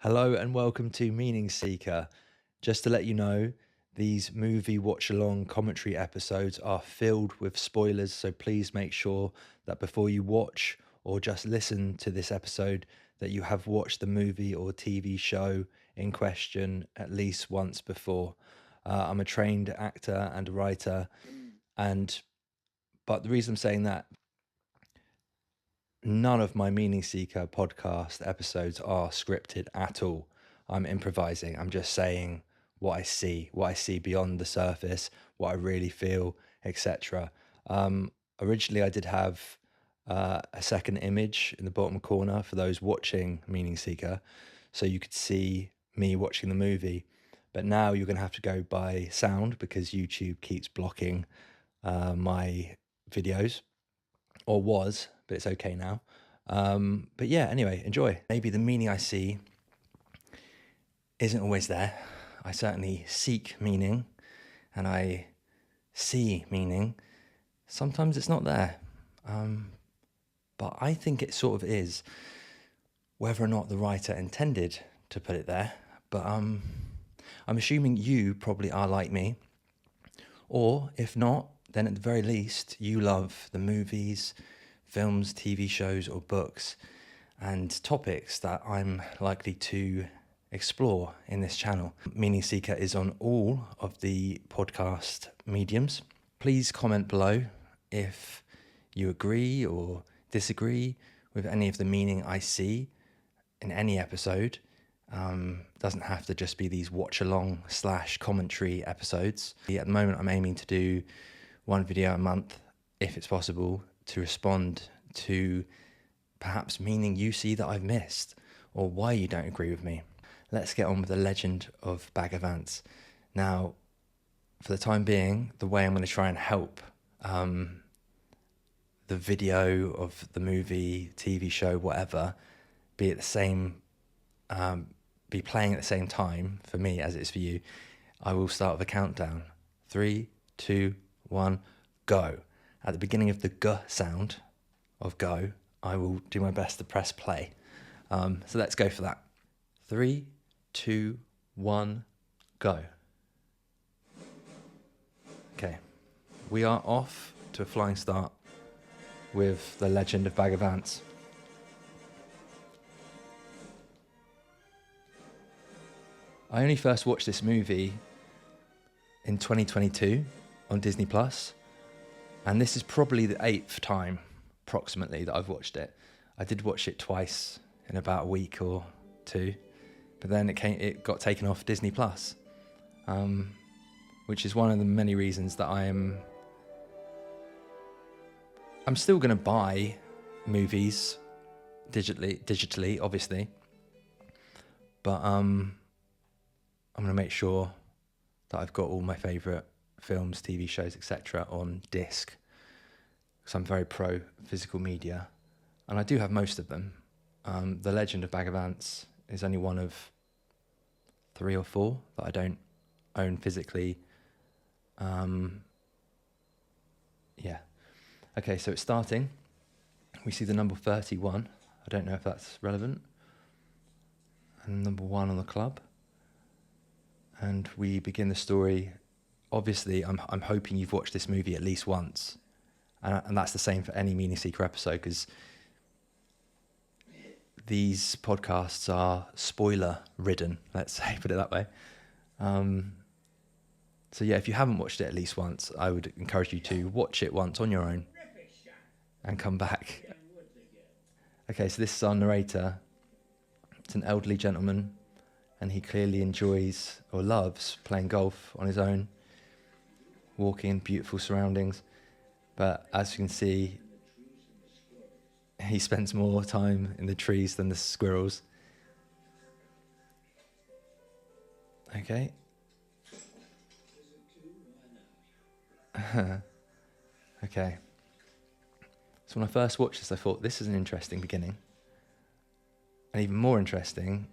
Hello and welcome to Meaning Seeker. Just to let you know, these movie watch along commentary episodes are filled with spoilers, so please make sure that before you watch or just listen to this episode, that you have watched the movie or TV show in question at least once before. I'm a trained actor and a writer, but the reason I'm saying that, none of my Meaning Seeker podcast episodes are scripted at all. I'm improvising. I'm just saying what I see beyond the surface, what I really feel, etc. Originally, I did have a second image in the bottom corner for those watching Meaning Seeker, so you could see me watching the movie. But now you're going to have to go by sound because YouTube keeps blocking my videos, or was, but it's okay now. But yeah, anyway, enjoy. Maybe the meaning I see isn't always there. I certainly seek meaning and I see meaning. Sometimes it's not there. But I think it sort of is, whether or not the writer intended to put it there. But I'm assuming you probably are like me. Or if not, then at the very least, you love the movies, films, TV shows, or books and topics that I'm likely to explore in this channel. Meaning Seeker is on all of the podcast mediums. Please comment below if you agree or disagree with any of the meaning I see in any episode. Doesn't have to just be these watch along / commentary episodes. At the moment, I'm aiming to do one video a month, if it's possible, to respond to perhaps meaning you see that I've missed or why you don't agree with me. Let's get on with the legend of Vance. Now, for the time being, the way I'm going to try and help the video of the movie, TV show, whatever, be at the same, be playing at the same time for me as it is for you, I will start with a countdown. 3, 2, 1, go. At the beginning of the G sound of go, I will do my best to press play. So let's go for that. 3, 2, 1, go. Okay, we are off to a flying start with the legend of Vance. I only first watched this movie in 2022 on Disney Plus, and this is probably the 8th time, approximately, that I've watched it. I did watch it twice in about a week or two, but then it got taken off Disney Plus, which is one of the many reasons that I'm still going to buy movies digitally, obviously, but I'm going to make sure that I've got all my favourite films, TV shows, etc. on disc, because I'm very pro physical media, and I do have most of them. The Legend of Vance is only one of 3 or 4 that I don't own physically. Yeah. Okay, so it's starting. We see the number 31. I don't know if that's relevant. And number 1 on the club. And we begin the story. Obviously, I'm hoping you've watched this movie at least once. And that's the same for any Meaning Seeker episode, because these podcasts are spoiler-ridden, let's say, put it that way. So yeah, if you haven't watched it at least once, I would encourage you to watch it once on your own and come back. Okay, so this is our narrator. It's an elderly gentleman, and he clearly enjoys or loves playing golf on his own, walking in beautiful surroundings. But as you can see, he spends more time in the trees than the squirrels. Okay. Okay. So when I first watched this, I thought this is an interesting beginning. And even more interesting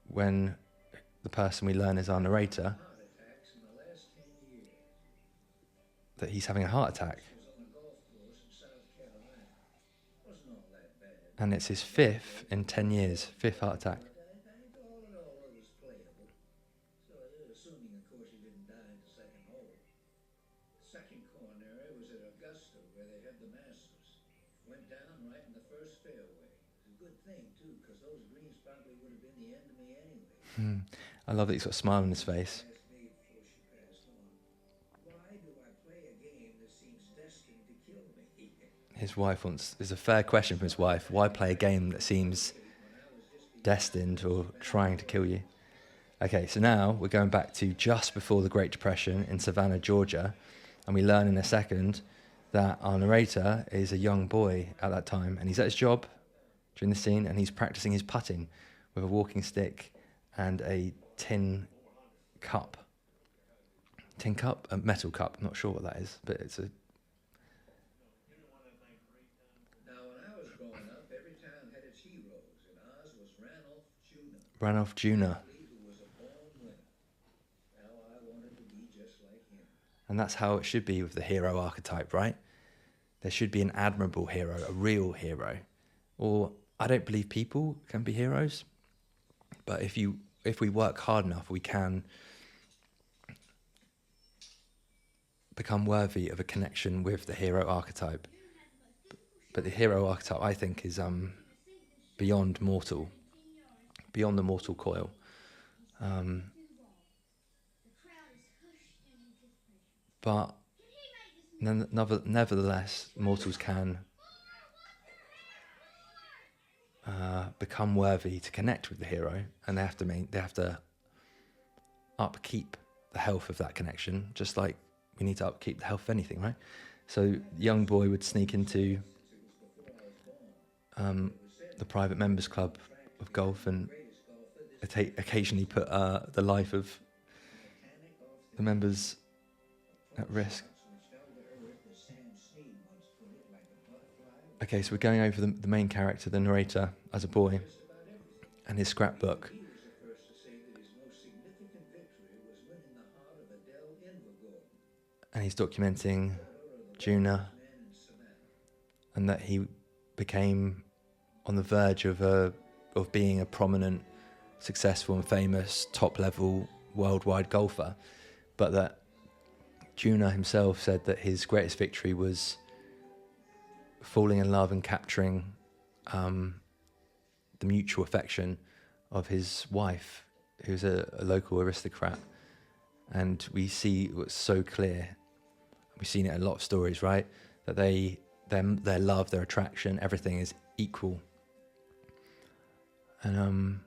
when the person we learn is our narrator, that he's having a heart attack. And it's his 5th in 10 years, 5th heart attack. Went down right in the first fairway. It's a good thing, too, because those greens probably would have been the end of me anyway. I love that he's got a smile on his face. Asked me before she passed on, why do I play a game that seems destined to kill me? His wife wants, there's a fair question from his wife. Why play a game that seems When I was just a young destined or trying to Savannah, kill you? Okay, so now we're going back to just before the Great Depression in Savannah, Georgia, and we learn in a second that our narrator is a young boy at that time, and he's at his job during the scene, and he's practicing his putting with a walking stick and a tin cup. Tin cup? A metal cup, I'm not sure what that is, but it's a Now, when I was growing up, every town had its heroes, and ours was Ranulph Jr., Ranulph Jr. athlete who was a born winner. Now I wanted to be just like him. And that's how it should be with the hero archetype, right? There should be an admirable hero, a real hero. Or I don't believe people can be heroes, but if we work hard enough, we can become worthy of a connection with the hero archetype. But the hero archetype, I think, is beyond mortal, beyond the mortal coil. But nevertheless, mortals can become worthy to connect with the hero, and they have to upkeep the health of that connection, just like we need to upkeep the health of anything, right? So the young boy would sneak into the private members club of golf and occasionally put the life of the members at risk. Okay, so we're going over the main character, the narrator, as a boy, and his scrapbook. He was the first to say that his most significant victory was winning the heart of Adele Invergordon, And he's documenting daughter of the Juna, man in Savannah. and that he became on the verge of being a prominent, successful and famous top-level worldwide golfer, but that Juna himself said that his greatest victory was falling in love and capturing the mutual affection of his wife, who's a local aristocrat. And we see what's so clear, we've seen it in a lot of stories, right? That their love, their attraction, everything is equal. And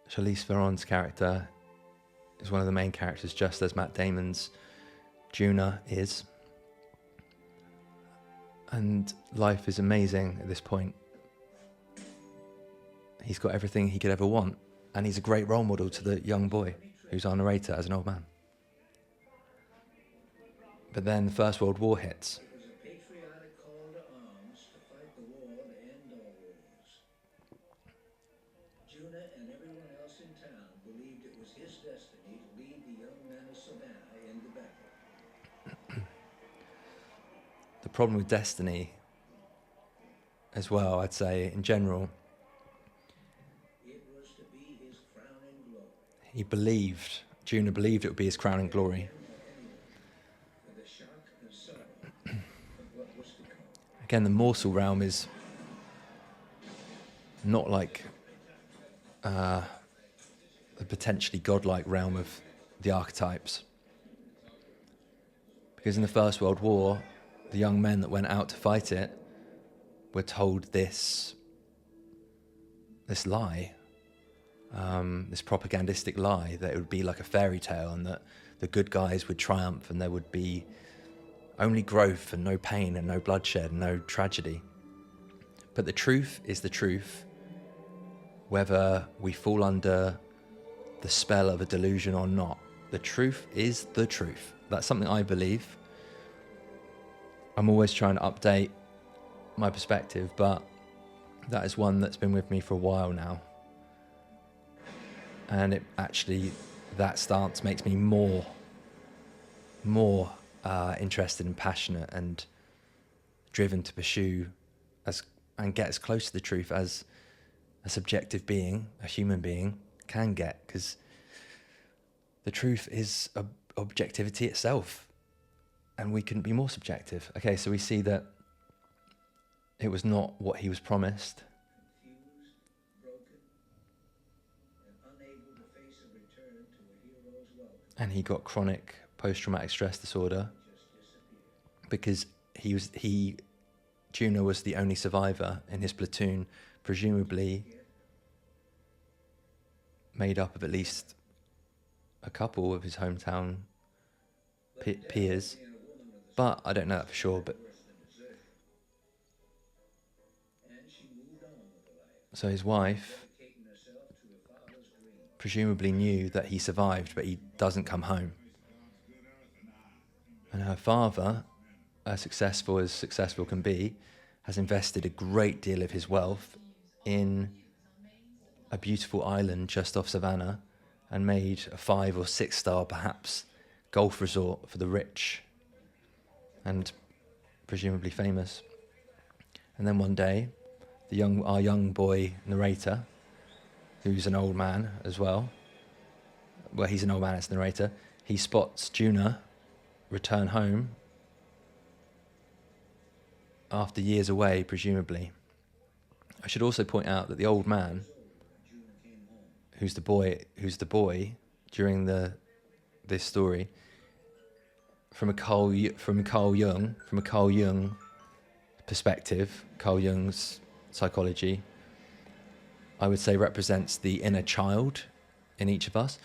Charlize Theron's character is one of the main characters, just as Matt Damon's Juna is. And life is amazing at this point. He's got everything he could ever want, and he's a great role model to the young boy who's our narrator as an old man. But then the First World War hits. It was a patriotic call to arms to fight the war to end all wars. Juna and everyone else in town believed it was his destiny to lead the young men of Savannah into battle. The problem with destiny as well, I'd say, in general, It was to be his crowning Juna glory. believed it would be his crowning glory. For the shock and sorrow of what was to come. Again, the mortal realm is not like the potentially godlike realm of the archetypes. Because in the First World War, the young men that went out to fight it were told this lie, this propagandistic lie, that it would be like a fairy tale and that the good guys would triumph and there would be only growth and no pain and no bloodshed and no tragedy. But the truth is the truth, whether we fall under the spell of a delusion or not. The truth is the truth. That's something I believe. I'm always trying to update my perspective, but that is one that's been with me for a while now. And it actually, that stance makes me more interested and passionate and driven to pursue and get as close to the truth as a subjective being, a human being, can get, because the truth is objectivity itself. And we couldn't be more subjective. Okay, so we see that it was not what he was promised, confused, broken, and unable to face a return to a hero's welcome. and he got chronic post-traumatic stress disorder He just disappeared. because Junior was the only survivor in his platoon, presumably made up of at least a couple of his hometown peers. Being a woman with a But I don't know that for sure. But worse than desertion. And she moved on with her life, so his wife dedicating herself to her father's dream. presumably knew that he survived, but he doesn't come home. And her father, as successful can be, has invested a great deal of his wealth in a beautiful island just off Savannah and made a 5 or 6 star perhaps golf resort for the rich and presumably famous. And then one day, our young boy narrator, who's an old man as well, he's an old man as narrator, he spots Juna return home after years away, presumably. I should also point out that the old man, who's the boy during this story, from a Carl Jung perspective, Carl Jung's psychology, I would say represents the inner child in each of us.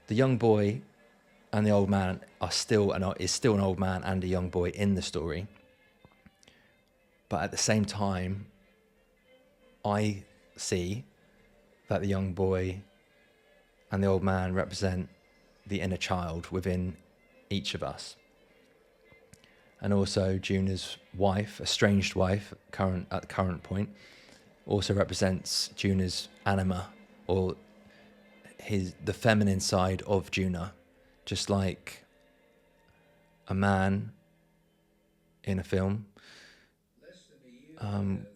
The young boy and the old man is still an old man and a young boy in the story. But at the same time, I see that the young boy and the old man represent the inner child within each of us. And also Juna's wife, estranged wife, at the current point, also represents Juna's anima, or the feminine side of Juna, just like a man in a film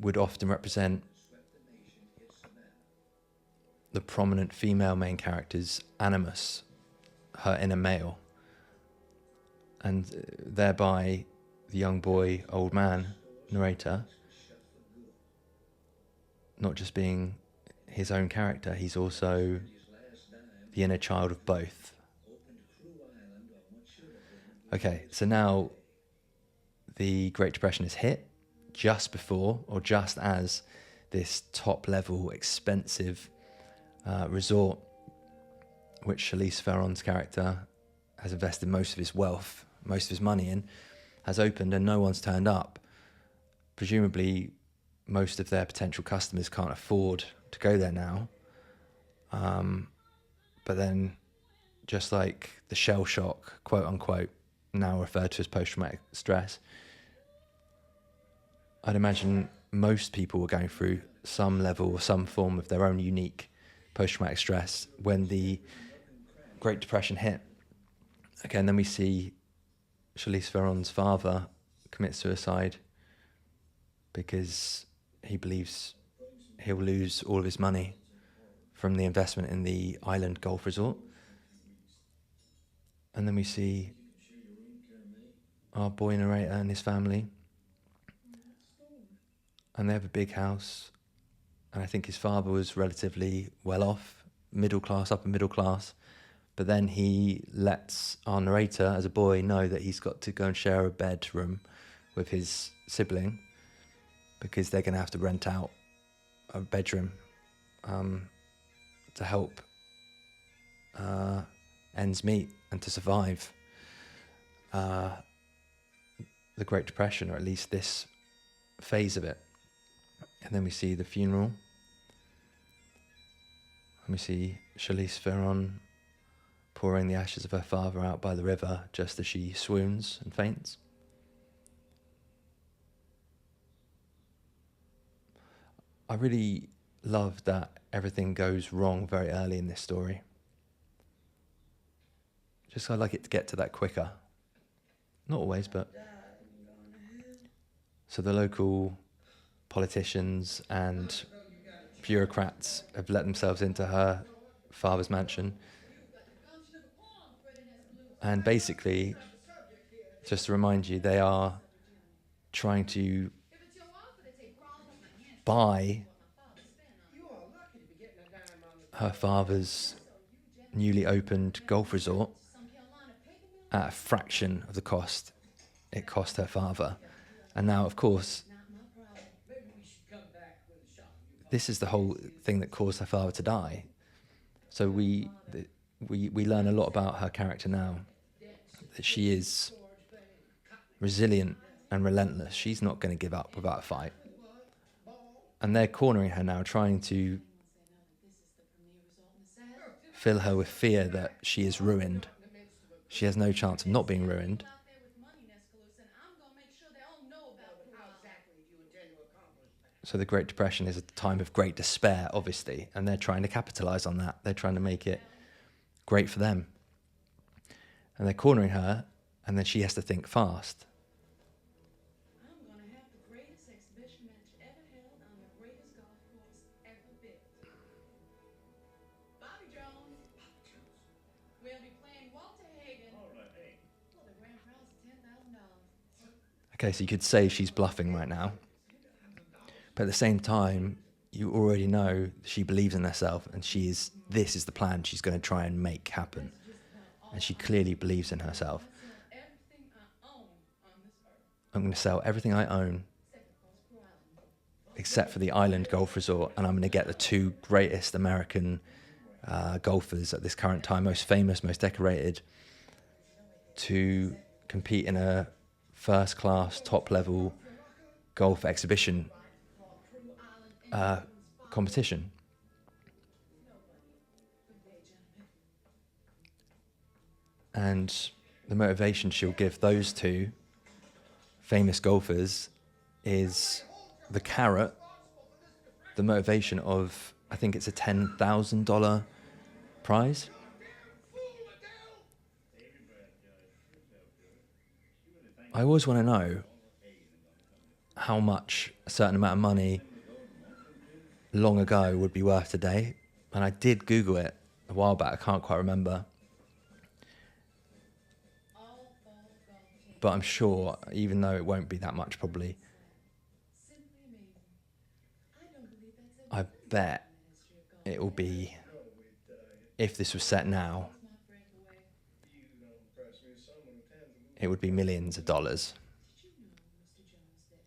would often represent the prominent female main character's animus, her inner male, and thereby the young boy, old man narrator, not just being his own character, he's also the inner child of both. Okay, so now the Great Depression is hit just before or just as this top level expensive resort, which Charlize Theron's character has invested most of his wealth, most of his money in, has opened, and no one's turned up. Presumably most of their potential customers can't afford to go there now. But then, just like the shell shock, quote unquote, now referred to as post-traumatic stress, I'd imagine most people were going through some level or some form of their own unique post-traumatic stress when the Great Depression hit. Okay, and then we see Charlize Theron's father commit suicide because he believes he'll lose all of his money from the investment in the island golf resort. And then we see our boy narrator and his family, and they have a big house, and I think his father was relatively well off, upper middle class, but then he lets our narrator as a boy know that he's got to go and share a bedroom with his sibling because they're going to have to rent out a bedroom to help ends meet and to survive the Great Depression, or at least this phase of it. And then we see the funeral, and we see Charlize Theron pouring the ashes of her father out by the river just as she swoons and faints. I really love that everything goes wrong very early in this story. Just I'd like it to get to that quicker. Not always, but... So the local politicians and bureaucrats have let themselves into her father's mansion. And basically Just to remind you, they are trying to buy You are lucky to be getting a dime on the her dollar. father's newly opened golf resort at a fraction of the cost it cost her father. And now, of course, Maybe we should come back with a shot of you. this is the whole thing that caused her father to die. So we learn a lot about her character now. That she is resilient and relentless. She's not going to give up without a fight. And they're cornering her now, trying to fill her with fear that she is ruined. She has no chance of not being ruined. How exactly do you intend to accomplish that? So the Great Depression is a time of great despair, obviously, and they're trying to capitalize on that. They're trying to make it great for them. And they're cornering her, and then she has to think fast. I'm going to have the greatest exhibition match ever held on the greatest golf course ever built. Bobby Jones. We'll be playing Walter Hagen. All right, hey. Well, the grand prize is $10,000. Okay, so you could say she's bluffing right now. But at the same time, you already know she believes in herself, and this is the plan she's going to try and make happen. And she clearly believes in herself. Everything I own on this earth. I'm going to sell everything I own except for the island golf resort, and I'm going to get the two greatest American golfers at this current time, most famous, most decorated, to compete in a first-class, top-level golf exhibition competition. And the motivation she'll give those two famous golfers is the carrot, the motivation of, I think it's a $10,000 prize. I always want to know how much a certain amount of money long ago would be worth today. And I did Google it a while back. I can't quite remember. But I'm sure, even though it won't be that much probably, I bet it will be, if this was set now, it would be millions of dollars.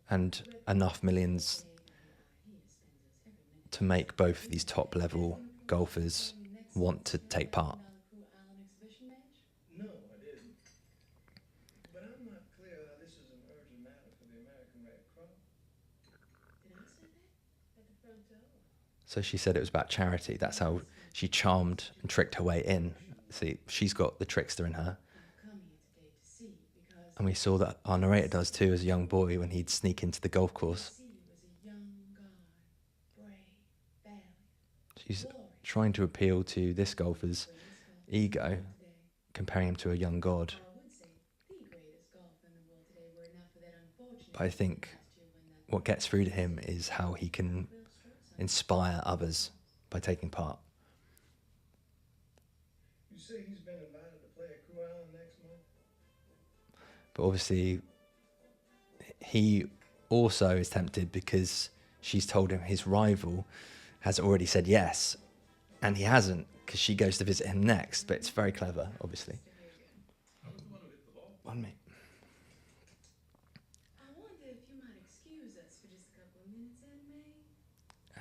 And enough millions to make both these top level golfers want to take part. No, I didn't. But I'm not clear how this is an urgent matter for the American Red Cross. Did I say that? At the front door. So she said it was about charity. That's how she charmed and tricked her way in. See, she's got the trickster in her. I've come here today to see because And we saw that our narrator does too as a young boy when he'd sneak into the golf course. see you as a young guard, brave, valiant, She's trying to appeal to this golfer's ego, comparing him to a young god. I would say the greatest golfer in the world today were it not for that unfortunate But I think what gets through to him is how he can inspire others by taking part. You say he's been invited to play at Crew Island next month? But obviously, he also is tempted because she's told him his rival has already said yes, and he hasn't because she goes to visit him next. But it's very clever, obviously. One minute. I wonder if you might excuse us for just a couple of minutes, Aunt May?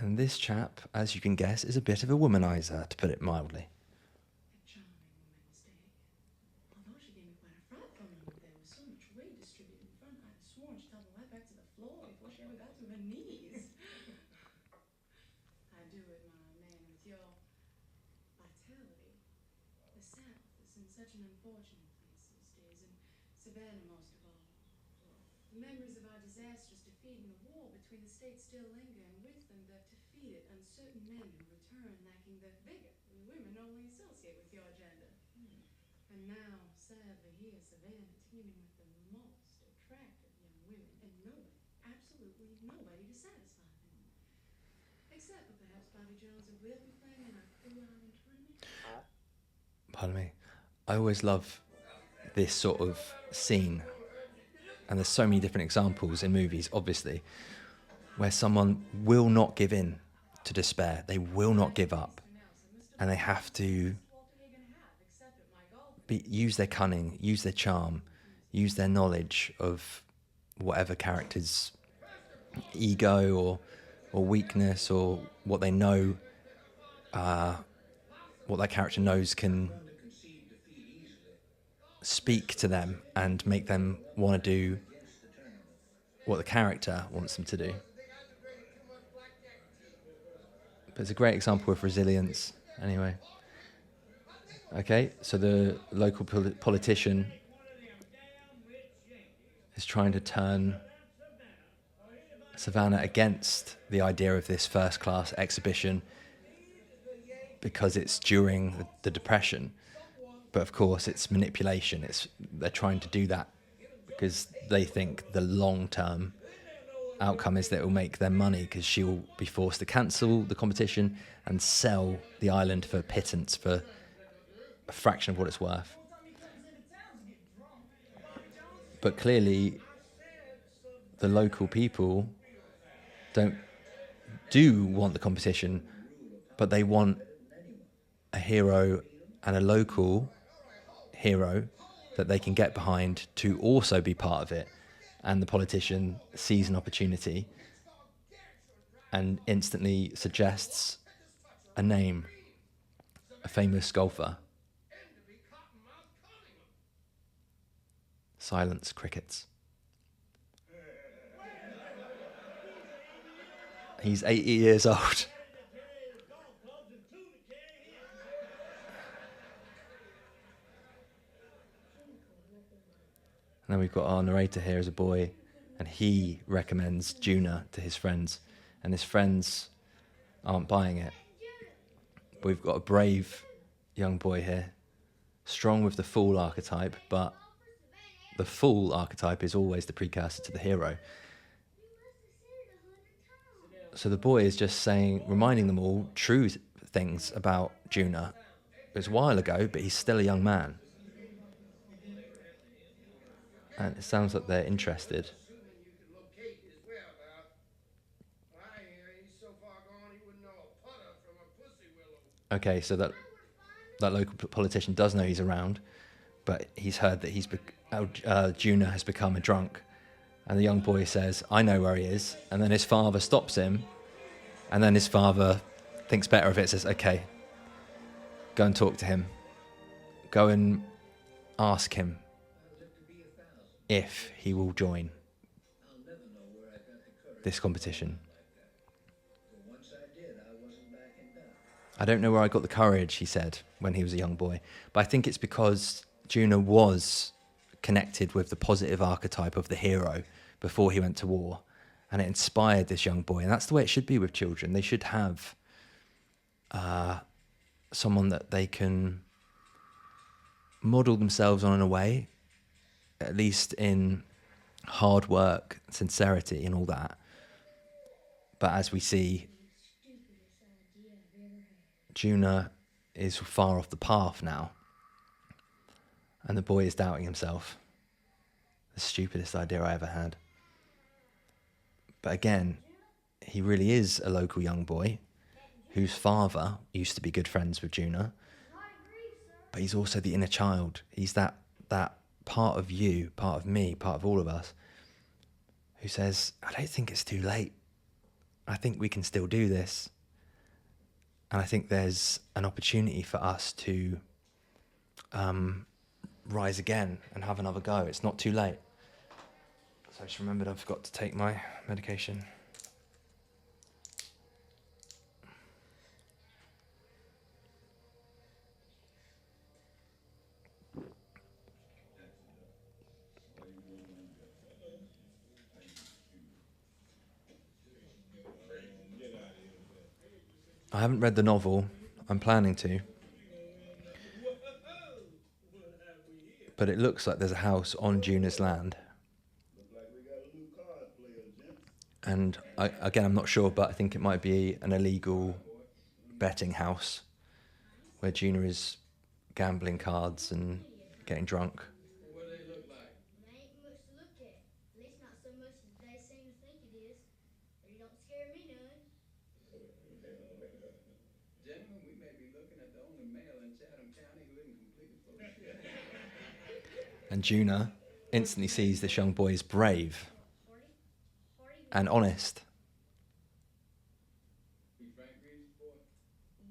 And this chap, as you can guess, is a bit of a womanizer, to put it mildly. A charming woman, Mr. Hagen. Although she gave me quite a fright for a moment, there was so much weight distributed in front, I'd have sworn she tumbled right back to the floor before she ever got to her knees. I do admire a man with your vitality. The South is in such an unfortunate place these days, and Savannah most of all. The memories of our disastrous defeat in the war between the states still linger, and with them the defeated, uncertain men who return lacking the vigor we women only associate with your agenda. And now, sadly, here's Savannah teeming with the most attractive young women, and nobody, absolutely nobody to satisfy them. Except for perhaps Bobby Jones, who will be playing in our Crew Island tournament. Pardon me. I always love this sort of scene and there's so many different examples in movies, obviously, where someone will not give in to despair. They will not give up, and they have to use their cunning, use their charm, use their knowledge of whatever character's ego or weakness, or what they know, what that character knows can speak to them and make them want to do what the character wants them to do. But it's a great example of resilience, anyway. Okay, so the local politician is trying to turn Savannah against the idea of this first-class exhibition because it's during the Depression. But of course, it's manipulation. They're trying to do that because they think the long-term outcome is that it will make them money, because she'll be forced to cancel the competition and sell the island for pittance, for a fraction of what it's worth. But clearly, the local people do want the competition, but they want a hero and a local hero that they can get behind to also be part of it. And the politician sees an opportunity and instantly suggests a name, a famous golfer. Silence, crickets. He's 80 years old. And then we've got our narrator here as a boy, and he recommends Juna to his friends, and his friends aren't buying it. We've got a brave young boy here, strong with the fool archetype, but the fool archetype is always the precursor to the hero. So the boy is just reminding them all true things about Juna. It was a while ago, but he's still a young man. And it sounds like they're interested. Okay, so that local politician does know he's around, but he's heard that Juna has become a drunk. And the young boy says, I know where he is. And then his father stops him. And then his father thinks better of it, says, okay, go and talk to him. Go and ask him if he will join this competition. I don't know where I got the courage, he said, when he was a young boy. But I think it's because Juna was connected with the positive archetype of the hero before he went to war. And it inspired this young boy. And that's the way it should be with children. They should have someone that they can model themselves on in a way, at least in hard work, sincerity and all that. But as we see, Juna is far off the path now. And the boy is doubting himself. The stupidest idea I ever had. But again, he really is a local young boy whose father used to be good friends with Juna. But he's also the inner child. He's that part of you, part of me, part of all of us, who says, I don't think it's too late. I think we can still do this. And I think there's an opportunity for us to rise again and have another go. It's not too late. So I just remembered I forgot to take my medication. I haven't read the novel. I'm planning to. But it looks like there's a house on Juna's land. And I'm not sure, but I think it might be an illegal betting house where Juna is gambling cards and getting drunk. They ain't much to look at. Gentlemen, we may be looking at the only male in Chatham County who isn't completely full of shit. And Juna instantly sees this young boy is brave and honest. Be Frank Reeves' boy?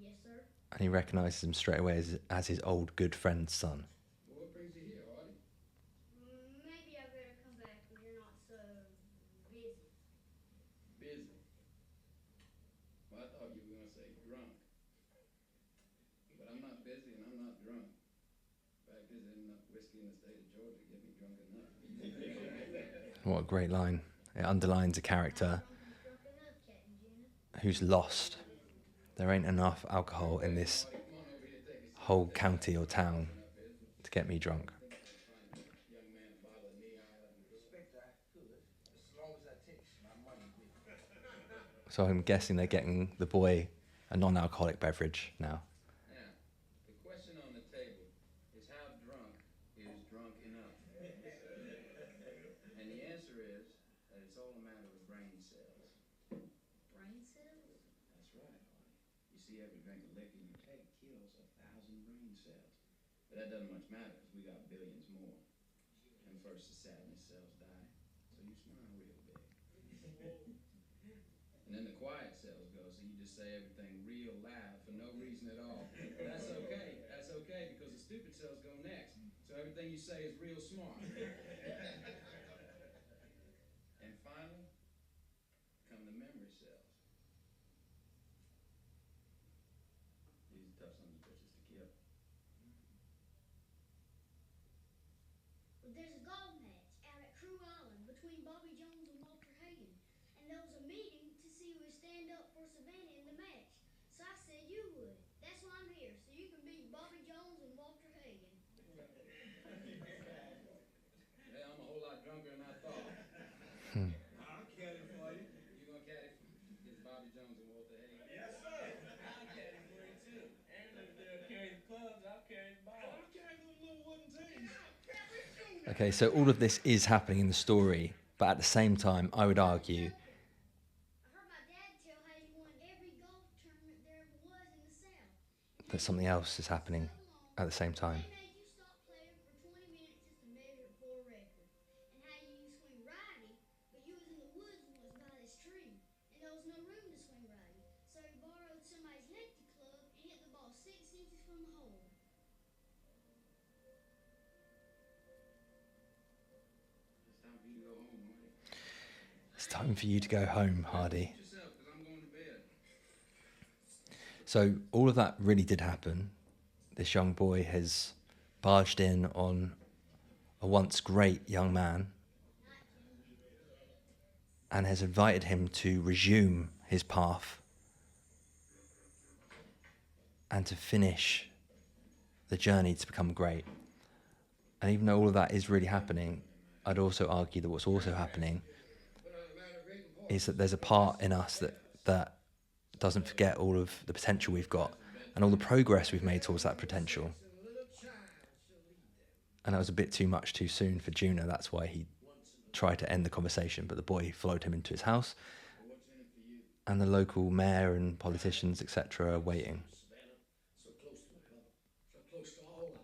Yes, sir. And he recognises him straight away as his old good friend's son. Well, what brings you here, Artie? Maybe I better come back when you're not so busy. Busy. Well, I thought you were going to say drunk. But I'm not busy and I'm not drunk. Fact is, there's enough whiskey in the state of Georgia to get me drunk enough. What a great line. It underlines a character Drunk enough, Captain Juna. who's lost. There ain't enough alcohol in this whole county or town to get me drunk. Young man, a bottle of knee high. Inspector, I could, as long as I takes my money with me. So I'm guessing they're getting the boy a non-alcoholic beverage now. Now, the question on the table is how drunk is drunk enough? And the answer is that it's all a matter of brain cells. Brain cells? That's right, Artie. You see, every drink of liquor you take kills 1,000 brain cells. But that doesn't much matter because we got billions more. And first the sadness cells die, so you smile real big. And then the quiet cells go, so you just say everything real loud for no reason at all. That's okay. That's okay because the stupid cells go next. So everything you say is real smart. And finally, come the memory cells. These are tough sons of bitches to kill. Well, there's a golf match out at Crew Island between Bobby Jones and Walter Hagen. And there was a meeting to see who would stand up for Savannah in the match. So I said you would. That's why I'm here, so you can beat Bobby Jones and Walter Hagen. Hey, I'm a whole lot drunker than I thought. I'll caddy for you. You gonna caddy against Bobby Jones and Walter Hagen? Yes, sir. I'll carry for you too. Aaron over there carry the clubs, I'll carry the ball. I'll carry them little wooden teams. Okay, so all of this is happening in the story, but at the same time, I would argue I heard my dad tell how he won every golf tournament there ever was in the South. that something else is happening at the same time. They made you stop playing for 20 minutes just to measure it for a record. And how you swing righty, but you was in the woods once by this tree. And there was no room to swing righty. So he borrowed somebody's lefty club and hit the ball 6 inches from the hole. It's time for you to go home, Artie. It's time for you to go home, Hardy. Suit yourself, because I'm going to bed. So all of that really did happen. This young boy has barged in on a once great young man and has invited him to resume his path and to finish the journey to become great. And even though all of that is really happening, I'd also argue that what's also happening is that there's a part in us that doesn't forget all of the potential we've got and all the progress we've made towards that potential. And that was a bit too much too soon for Juno. That's why he tried to end the conversation, but the boy followed him into his house, and the local mayor and politicians, etc., are waiting. So close to the club. So close to all our home.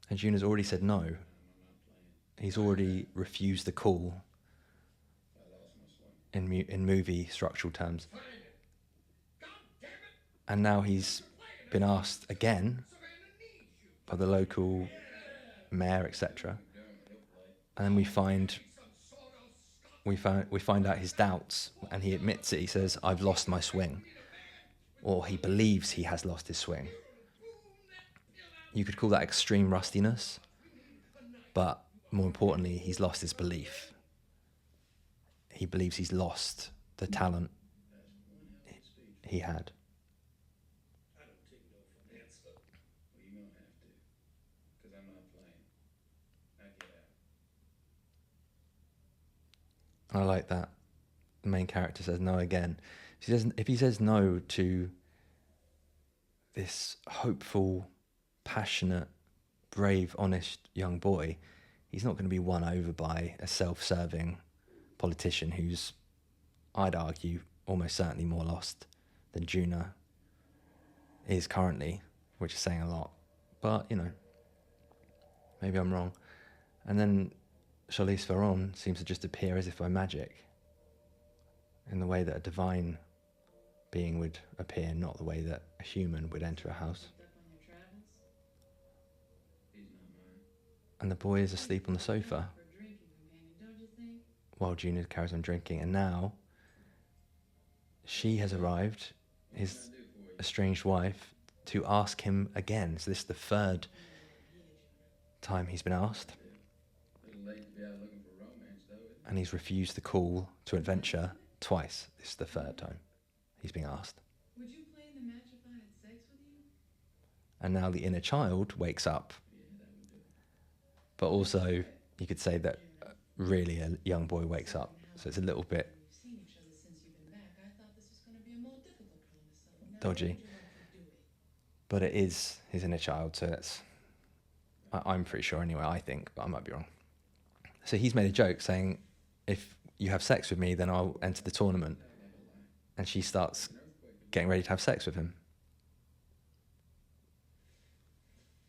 And Juno's already said no. I'm not playing. He's already refused the call I lost my swing. in movie structural terms. Find it. God damn it. And now he's been asked again Savannah needs you. by the local mayor, etc. And then we find out his doubts, and he admits it. He says, "I've lost my swing," or he believes he has lost his swing. You could call that extreme rustiness, but more importantly, he's lost his belief. He believes he's lost the talent he had. I don't take no for an answer. Well, you're going to have to. Because I'm not playing. Now get out. I like that. The main character says no again. If he says no to this hopeful, passionate, brave, honest young boy, he's not going to be won over by a self-serving politician who's, I'd argue, almost certainly more lost than Juna is currently, which is saying a lot. But, you know, maybe I'm wrong. And then Charlize Theron seems to just appear as if by magic, in the way that a divine being would appear, not the way that a human would enter a house. Up on your travels? He's not mine. And the boy is asleep on the sofa For a drinking companion, don't you think? while Junior carries on drinking. And now she has arrived, What his can I do for you? estranged wife, to ask him again. So this is the third time he's been asked. A little late to be out looking for romance, though, isn't it? And he's refused the call to adventure twice. This is the third time he's being asked. Would you play in the match if I had sex with you? And now the inner child wakes up. Yeah, that would do it. But also, you could say that really a young boy wakes up. So it's a little bit We've seen each other since you've been back. I thought this was going to be a more difficult problem to solve. Now, dodgy. how would you like to do it? But it is his inner child, so it's... I'm pretty sure anyway, I think, but I might be wrong. So he's made a joke saying, if you have sex with me, then I'll enter the tournament. And she starts getting ready to have sex with him.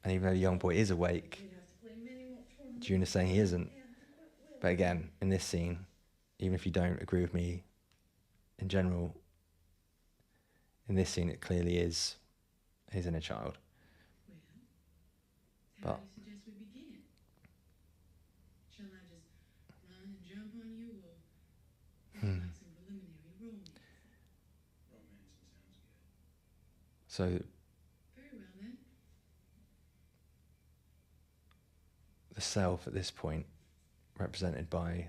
And even though the young boy is awake, You'd have to play many more tournaments. June is saying he isn't. And what will? But again, in this scene, even if you don't agree with me in general, in this scene it clearly is his inner child. Well, how But- do you suggest we begin? Shall I just run and jump on you, or would you like some preliminary romance? Romancing sounds good. So Very well then. the self at this point, represented by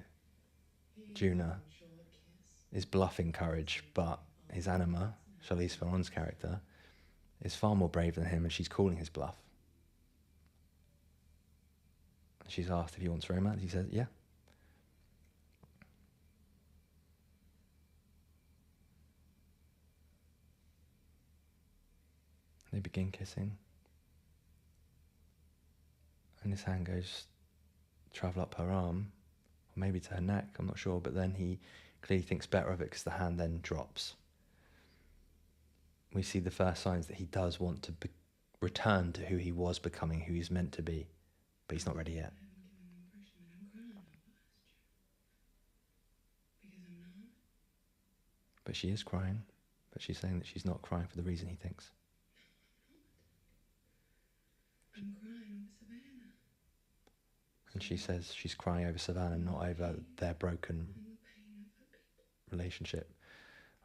Here's Juna, a short kiss. is bluffing courage, but his anima, Charlize Theron's character, is far more brave than him, and she's calling his bluff. She's asked if he wants romance. He says, yeah. They begin kissing. And his hand goes travel up her arm, or maybe to her neck, I'm not sure, but then he clearly thinks better of it because the hand then drops. We see the first signs that he does want to return to who he was becoming, who he's meant to be, but he's not ready yet. I haven't given the impression that I'm crying over us, Joe. Because I'm not. But she is crying, but she's saying that she's not crying for the reason he thinks. I'm crying over Savannah. And she says she's crying over Savannah, not over their broken And the pain of her people. relationship.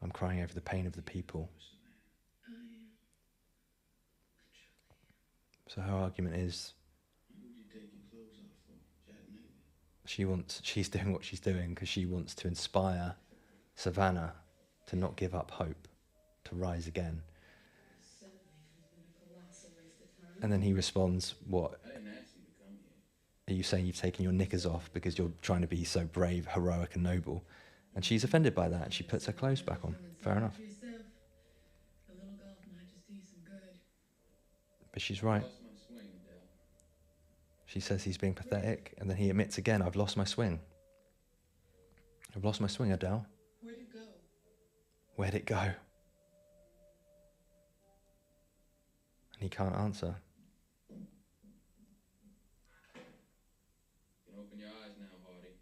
I'm crying over the pain of the people. I am. I truly am. So her argument is Who'd you take your clothes off for? Chattanooga? she's doing what she's doing because she wants to inspire Savannah to not give up hope, to rise again. This certainly has been a colossal waste of time. And then he responds, what, I didn't ask you to come here. are you saying you've taken your knickers off because you're trying to be so brave, heroic and noble? And she's offended by that and she puts her clothes back on. Fair enough. For yourself, a little golf might just do you some good. But she's right. Lost my swing, Adele. She says he's being pathetic, and then he admits again, I've lost my swing. I've lost my swing, Adele. Where'd it go? Where'd it go? And he can't answer. You can open your eyes now, Hardy.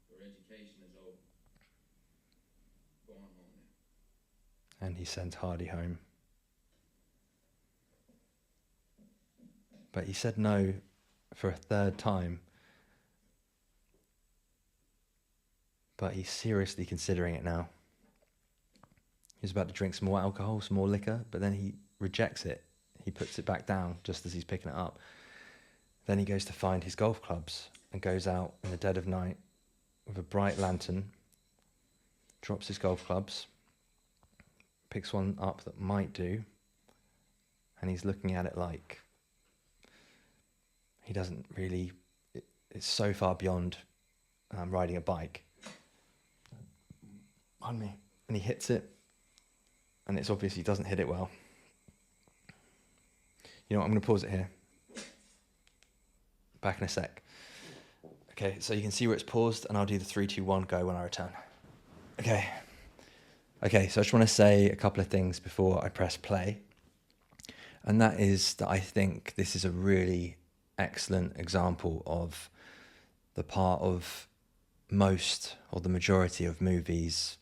Your education is over. Go on home now. And he sends Hardy home. But he said no for a third time. But he's seriously considering it now. He's about to drink some more alcohol, some more liquor, but then he rejects it. He puts it back down just as he's picking it up. Then he goes to find his golf clubs and goes out in the dead of night with a bright lantern, drops his golf clubs, picks one up that might do, and he's looking at it like he doesn't really, it's so far beyond riding a bike. On me. And he hits it, and it's obvious he doesn't hit it well. You know what, I'm going to pause it here. Back in a sec. Okay, so you can see where it's paused, and I'll do the 3, 2, 1 go when I return. Okay. Okay, so I just want to say a couple of things before I press play. And that is that I think this is a really excellent example of the part of most or the majority of movies,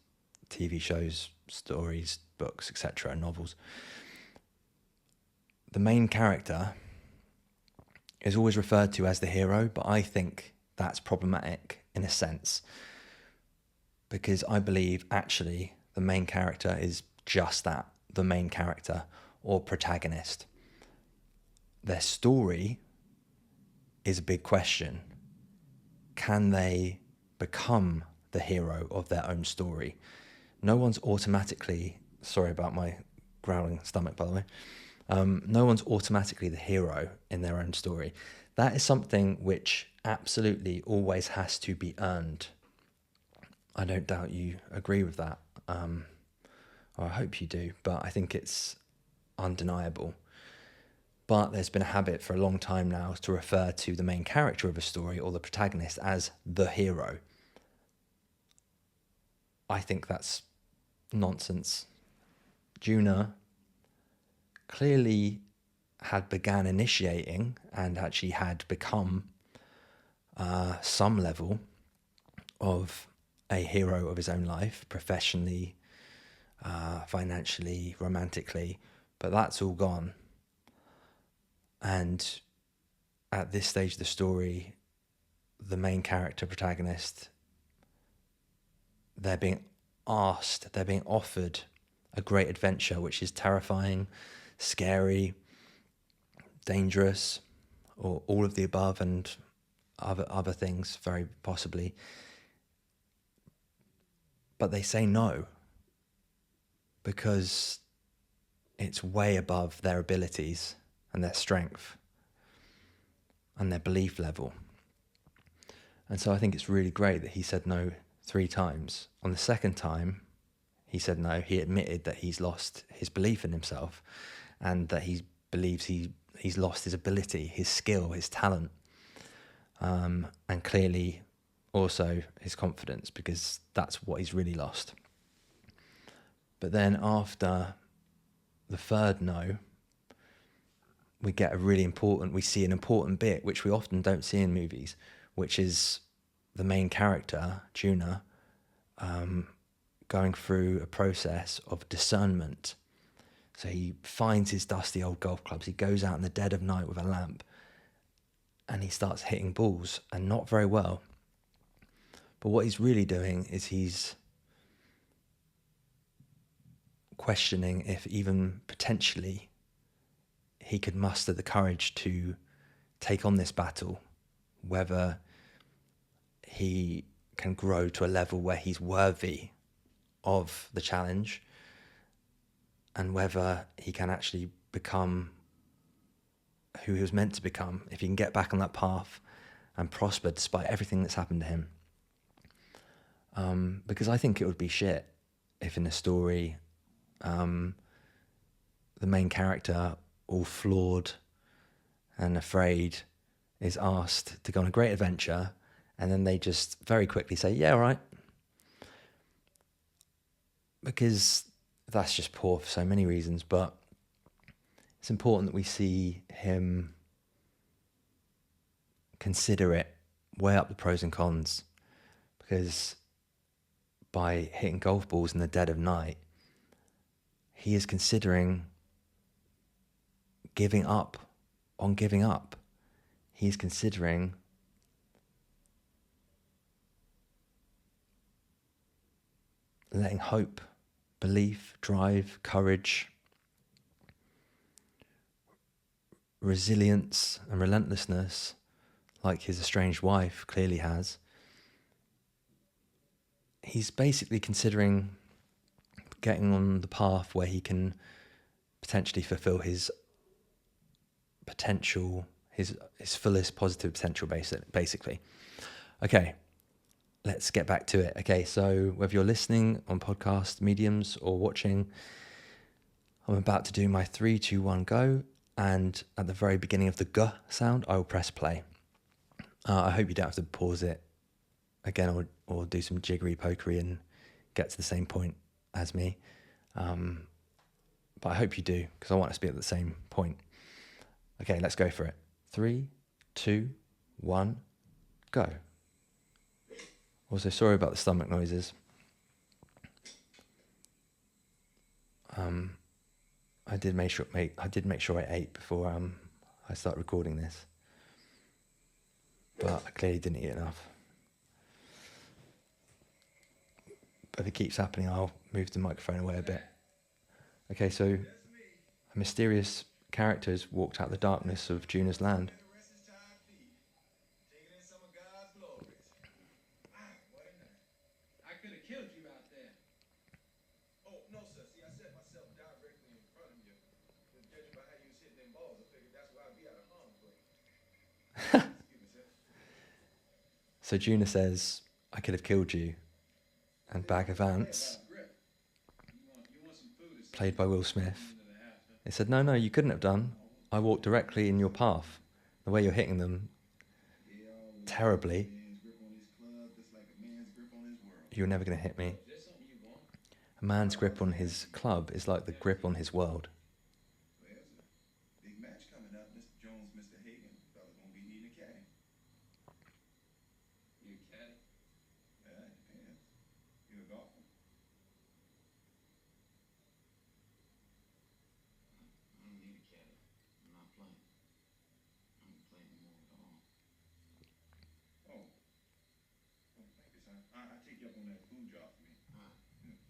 TV shows, stories, books, etc., novels. The main character is always referred to as the hero, but I think that's problematic in a sense, because I believe actually the main character is just that, the main character or protagonist. Their story is a big question. Can they become the hero of their own story? No one's automatically, sorry about my growling stomach, by the way. No one's automatically the hero in their own story. That is something which absolutely always has to be earned. I don't doubt you agree with that, or I hope you do, but I think it's undeniable. But there's been a habit for a long time now to refer to the main character of a story or the protagonist as the hero. I think that's nonsense. Juna clearly had began initiating and actually had become some level of a hero of his own life, professionally, financially, romantically, but that's all gone. And at this stage of the story, the main character, protagonist, they're being offered a great adventure, which is terrifying, scary, dangerous, or all of the above and other things, very possibly. But they say no because it's way above their abilities and their strength and their belief level. And so I think it's really great that he said no 3 times. On the second time he said no, he admitted that he's lost his belief in himself and that he believes he's lost his ability, his skill, his talent, and clearly also his confidence, because that's what he's really lost. But then after the third no, we see an important bit which we often don't see in movies, which is the main character, Juna, going through a process of discernment. So he finds his dusty old golf clubs, he goes out in the dead of night with a lamp, and he starts hitting balls, and not very well. But what he's really doing is he's questioning if even potentially he could muster the courage to take on this battle, whether he can grow to a level where he's worthy of the challenge, and whether he can actually become who he was meant to become, if he can get back on that path and prosper despite everything that's happened to him. Because I think it would be shit if in a story the main character, all flawed and afraid, is asked to go on a great adventure and then they just very quickly say, yeah, all right. Because that's just poor for so many reasons, but it's important that we see him consider it, weigh up the pros and cons, because by hitting golf balls in the dead of night, he is considering giving up on giving up. He's considering letting hope, belief, drive, courage, resilience and relentlessness, like his estranged wife clearly has. He's basically considering getting on the path where he can potentially fulfill his potential, his fullest positive potential, basically. Okay, let's get back to it. Okay, so whether you're listening on podcast mediums or watching, I'm about to do my 3, 2, 1, go. And at the very beginning of the G sound, I will press play. I hope you don't have to pause it again or do some jiggery pokery and get to the same point as me. But I hope you do, because I want us to be at the same point. Okay, let's go for it. 3, 2, 1, go. Also, sorry about the stomach noises. I did make sure I ate before I start recording this, but I clearly didn't eat enough. But if it keeps happening, I'll move the microphone away a bit. Okay, so a mysterious character has walked out the darkness of Juna's land. I could have killed you out there. Oh, no, sir. See, I set myself directly in front of you. But judging by how you was hitting them balls, I figured that's why I'd be out of harm's way. Excuse me, sir. So Juna says, I could have killed you. And Bag of Vance, You want some food or something? played by Will Smith, Into the house, huh? they said, no, you couldn't have done. I walked directly in your path. The way you're hitting them terribly, Man's grip on his club, just like a man's grip on his world. you're never going to hit me. Is there something you want? A man's grip on his club is like the grip on his world. Well, there's a big match coming up. Mr. Jones, Mr. Hagan. Fella gonna be needing a caddy. You a caddy? It depends. You a golfer? I don't need a caddy. I'm not playing. I don't play anymore at all. Oh. Oh, thank you, sir. I take you up on that food job for me.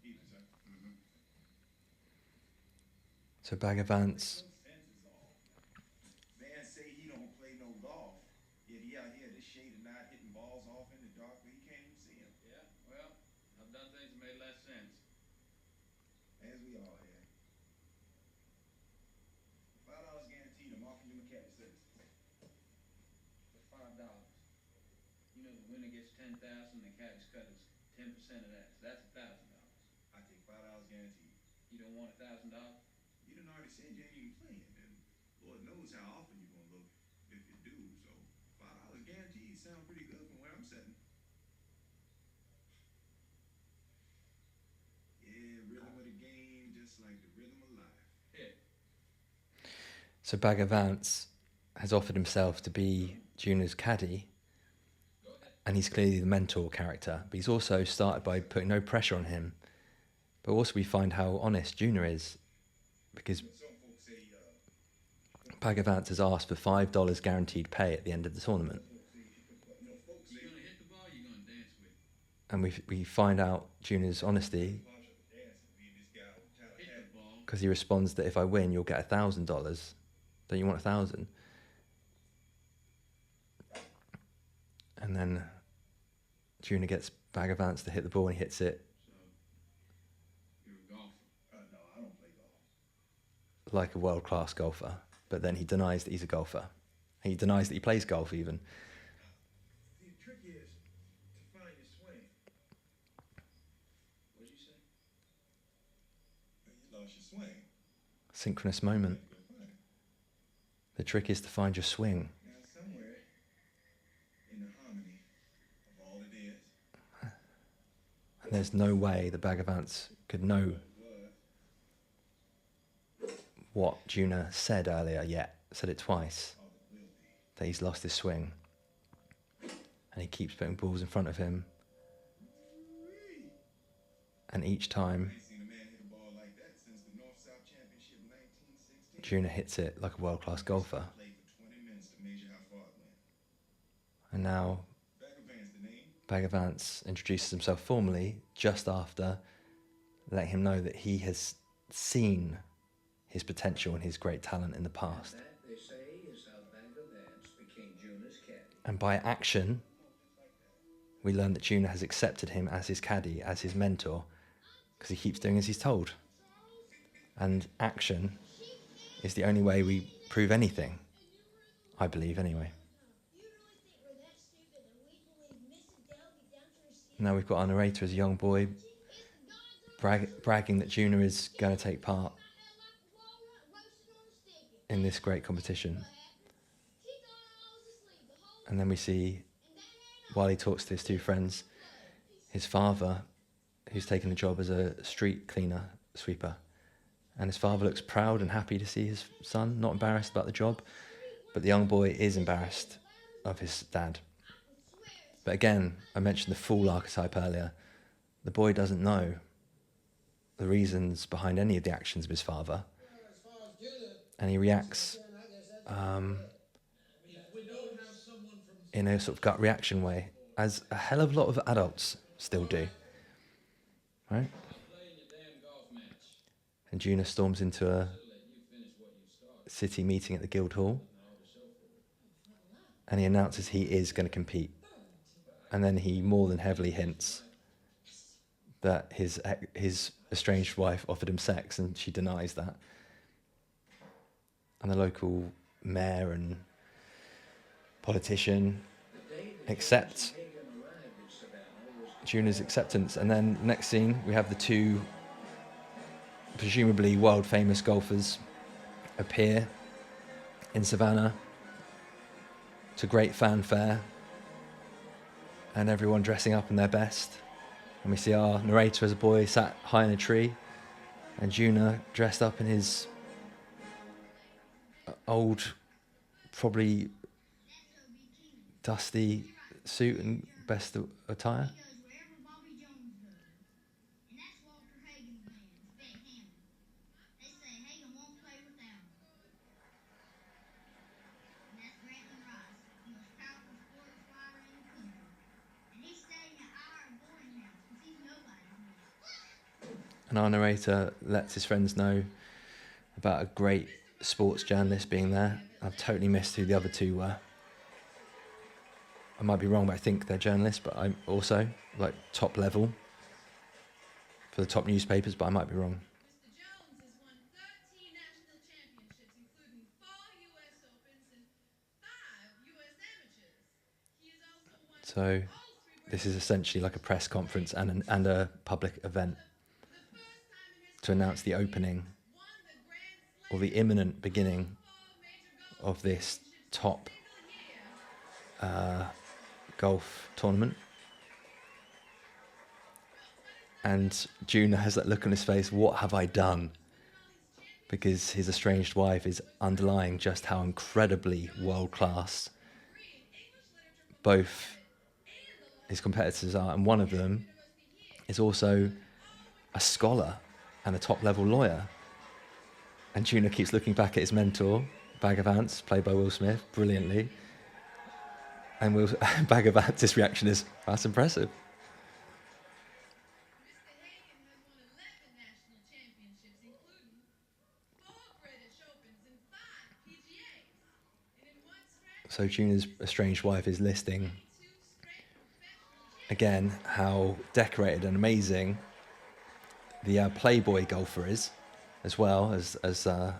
Evening, sir. So Bag of Vance, Sense is all. Vance say he don't play no golf. Yet he out here this shade of night hitting balls off in the dark where you can't even see him. Yeah, well, I've done things that made less sense. As we all have. $5 guaranteed. I'm offering you my caddy services. For $5. You know the winner gets 10,000, the caddy's cut is 10% of that, so that's $1,000. I take $5 guaranteed. You don't want $1,000? You done already said you ain't even playing, and Lord knows how often you're gonna look if you do. So $5 guaranteed sound pretty good from where I'm sitting. Yeah, rhythm of the game, just like the rhythm of life. Hit. so Bag of Vance has offered himself to be Juna's caddy, Go ahead. and he's clearly the mentor character, but he's also started by putting no pressure on him. But also we find how honest Juna is, because Some folks say, Bag of Vance has asked for $5 guaranteed pay at the end of the tournament. folks You say, gonna hit the ball, you gonna dance with it. And we find out Juna's honesty, partial to dancing, me and this guy with Hit Tallahassee. the ball. because he responds that if I win, you'll get $1,000. Don't you want 1,000? And then Juna gets Bag of Vance to hit the ball, and he hits it So, you're a golfer. No, I don't play golf. like a world-class golfer. But then he denies that he's a golfer. He denies that he plays golf even. The trick is to find your swing. What'd you say? You lost your swing. Synchronous moment. You gotta find it. The trick is to find your swing. Now, somewhere in the harmony of all it is, And there's no way that Bag of Vance could know was what Juna said earlier yet. Said it twice. all it will be. That he's lost his swing. And he keeps putting balls in front of him. And each time I ain't seen a man hit a ball like that since the North-South Championship in 1916. Juna hits it like a world-class golfer. Played for 20 minutes to measure how far it went. And now Bag of Vance, the name. Bag of Vance introduces himself formally just after letting him know that he has seen his potential and his great talent in the past. That, they say, is how Bag of Vance became Juna's caddy. And by action, we learn that Juna has accepted him as his caddy, as his mentor, because he keeps doing as he's told. And action is the only way we prove anything, I believe anyway. You really think we're that stupid that we believe Mrs. Dell be down to her skin? Now we've got our narrator as a young boy bragging that Juna is going to take part in this great competition. And then we see, while he talks to his two friends, his father who's taken a job as a street cleaner, sweeper. And his father looks proud and happy to see his son, not embarrassed about the job. But the young boy is embarrassed of his dad. But again, I mentioned the fool archetype earlier. The boy doesn't know the reasons behind any of the actions of his father. And he reacts in a sort of gut reaction way, as a hell of a lot of adults still do. Right? And Juna storms into a city meeting at the Guildhall, and he announces he is going to compete. And then he more than heavily hints that his estranged wife offered him sex, and she denies that. And the local mayor and politician accept Juna's acceptance. And then next scene, we have the two presumably world-famous golfers appear in Savannah to great fanfare, and everyone dressing up in their best. And we see our narrator as a boy sat high in a tree, and Juna dressed up in his old, probably dusty suit and best attire. He does wherever Bobby Jones goes. And that's Walter Hagen's man, Spec Hammond. They say Hagen won't play without him. And that's Grantland Rice, the most powerful sports writer in the country. And he's staying at our boarding house because he's nobody's man. And our narrator lets his friends know about a great sports journalist being there. I've totally missed who the other two were. I might be wrong, but I think they're journalists, but I'm also like top level for the top newspapers, but I might be wrong. Mr. Jones has won 13 national championships, including 4 U.S. Opens and 5 U.S. amateurs. He has also won So all 3 this is essentially like a press conference and a public event for the first time in his to announce the opening won the Grand Slam or the imminent beginning 4 major golf of this championships top in a single year. golf tournament. And Juna has that look on his face, what have I done? Because his estranged wife is underlying just how incredibly world-class both his competitors are, and one of them is also a scholar and a top-level lawyer. And Juna keeps looking back at his mentor, Bagger Vance, played by Will Smith, brilliantly. And Bagger Vance's reaction is, that's impressive. Mr. Hagen has won 11 national championships, including 4 British Opens and 5 PGAs. And in one stretch, So Juna's estranged wife is listing 2 straight professional again how decorated and amazing the Playboy golfer is, as well as the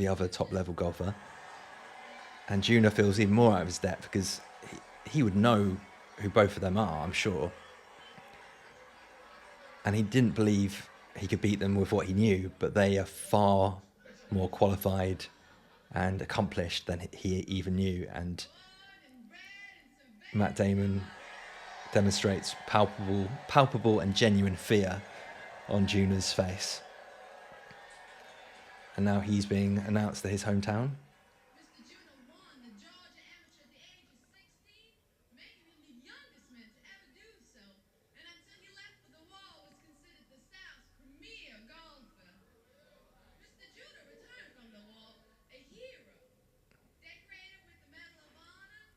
other top-level golfer. And Juna feels even more out of his depth because he would know who both of them are, I'm sure. And he didn't believe he could beat them with what he knew, but they are far more qualified and accomplished than he even knew. And Matt Damon demonstrates palpable and genuine fear on Juna's face. And now he's being announced to his hometown. Mr. Juna won the Georgia Amateur at the age of 16, making him the youngest man to ever do so. And until he left for the war, was considered the South's premier golfer. Mr. Juna returned from the war a hero, decorated with the Medal of Honor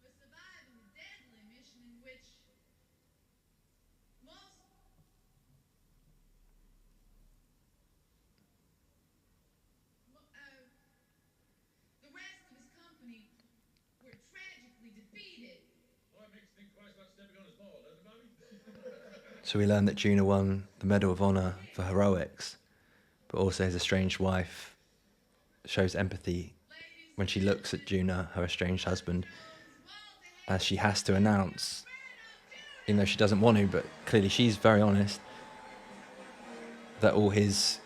for surviving the deadly mission in which most the rest of his company were tragically defeated. Well, that makes you think twice about stepping on his ball, doesn't it, Bobby? So we learn that Juna won the Medal of Honor for heroics, but also his estranged wife shows empathy when she looks at Juna, her estranged husband, as she has to announce, even though she doesn't want to, but clearly she's very honest, that all his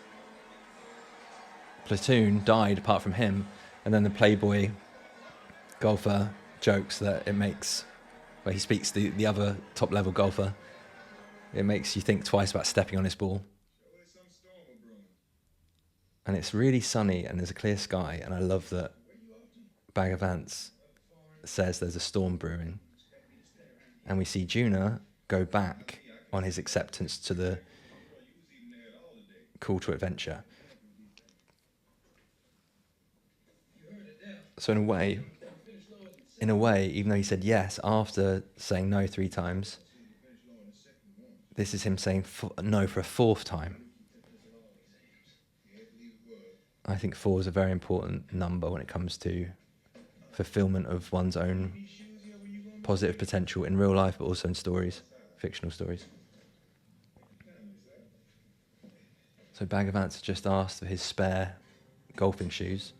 platoon died apart from him. And then the Playboy golfer jokes that it makes, where he speaks to the other top-level golfer, It makes you think twice about stepping on his ball. Surely some storm a brewing. And it's really sunny and there's a clear sky. And I love that Where you off to? Bag of Ants says there's a storm brewing. Expect me to stay around here? And we see Juna go back on his acceptance to the Bro, you was even there at all today. call to adventure. You heard it now. So in a way, even though he said yes after saying no 3 times, this is him saying no for a 4th time. Yeah, I believe it was. I think 4 is a very important number when it comes to fulfillment of one's own These shoes here, where you going? positive potential in real life, but also in stories, fictional stories. So Bag of Ants just asked for his spare golfing shoes,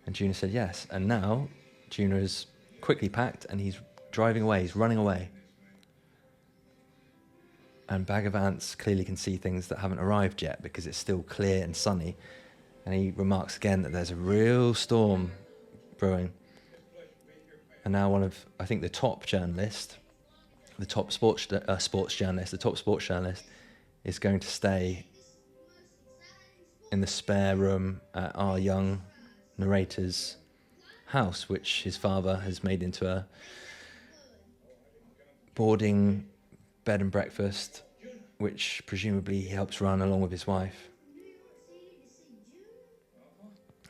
and Juna said yes. And now Juna is quickly packed and he's driving away, he's running away. And Bag of Ants clearly can see things that haven't arrived yet because it's still clear and sunny. And he remarks again that there's a real storm brewing. And now one of, I think, the top journalist, the top sports journalist is going to stay in the spare room at our young narrator's house, which his father has made into a boarding bed and breakfast, which presumably he helps run along with his wife.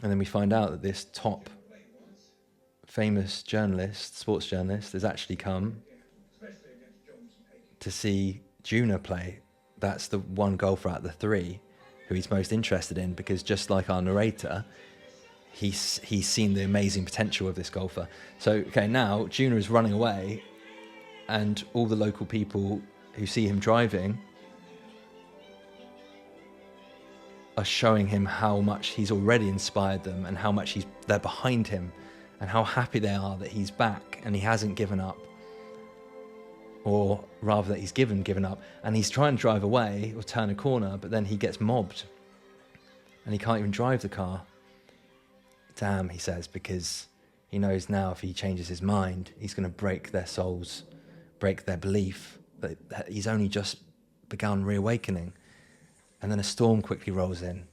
And then we find out that this top famous journalist, sports journalist, has actually come to see Juna play. That's the one golfer out of the 3 who he's most interested in, because just like our narrator, he's seen the amazing potential of this golfer. So, okay, now Juna is running away, and all the local people who see him driving are showing him how much he's already inspired them and how much they're behind him and how happy they are that he's back and he hasn't given up, or rather that he's given up, and he's trying to drive away or turn a corner, but then he gets mobbed and he can't even drive the car. Damn, he says, because he knows now if he changes his mind, he's going to break their souls, break their belief that he's only just begun reawakening. And then a storm quickly rolls in.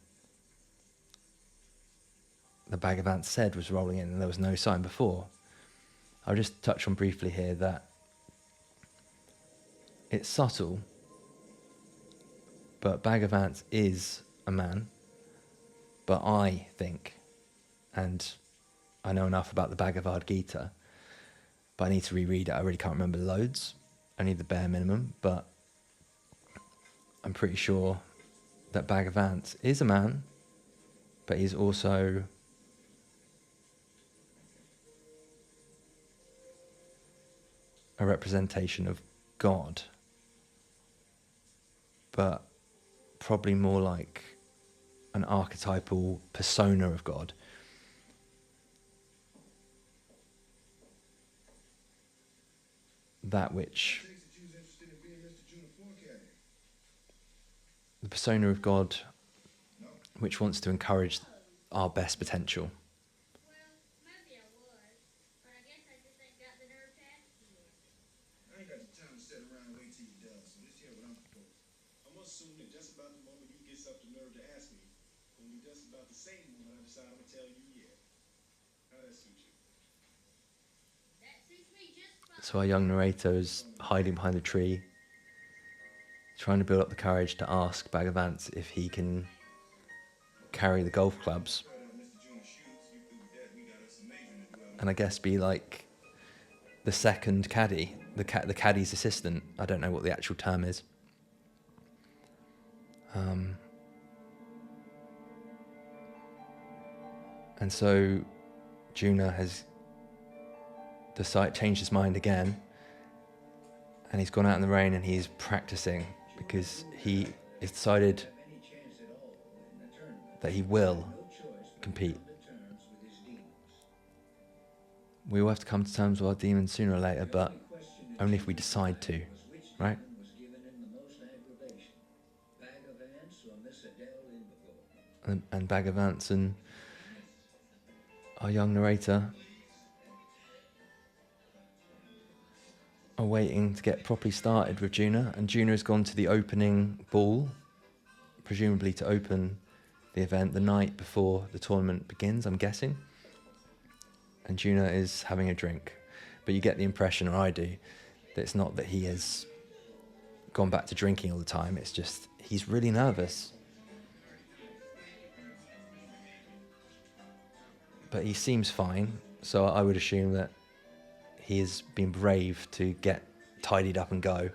The Bag of Ants said was rolling in, and there was no sign before. I'll just touch on briefly here that it's subtle, but Bag of Ants is a man. But I think, and I know enough about the Bhagavad Gita, but I need to reread it. I really can't remember loads, only the bare minimum, but I'm pretty sure that Bag of Ants is a man, but he's also a representation of God, but probably more like an archetypal persona of God. That which, Takes that you was interested in being Mr. Junior Forecaddy. the persona of God, which wants to encourage our best potential. Well, maybe I was, but I guess I just ain't got the nerve to ask you yet. I ain't got the time to sit around and wait till you done, so let's hear what I'm proposing. I'm assuming that just about the moment you get up the nerve to ask me, gonna be just about the same moment I decide I'm gonna tell you yeah. How that suit you? That suits me just fine. So our young narrator is hiding behind a tree, trying to build up the courage to ask Bag of Ants if he can carry the golf clubs, Started on Mr. Junior's shoes, you through with that, we got us some majoring as well. and I guess be like the second caddy, the caddy's assistant. I don't know what the actual term is. And so Juna has changed his mind again, and he's gone out in the rain and he's practicing because he has decided Any chance at all in the tournament. that he will No choice but compete. to come to terms with his demons. We will have to come to terms with our demons sooner or later, but The question that only if we Junior decide to, was which right? demon was given him the most aggravation. Bag of Ants or Miss Adele Lindbergh? And Bag of Ants and our young narrator are waiting to get properly started with Juna, and Juna has gone to the opening ball, presumably to open the event the night before the tournament begins, I'm guessing. And Juna is having a drink. But you get the impression, or I do, that it's not that he has gone back to drinking all the time, it's just he's really nervous. But he seems fine, so I would assume that he has been brave to get tidied up and go,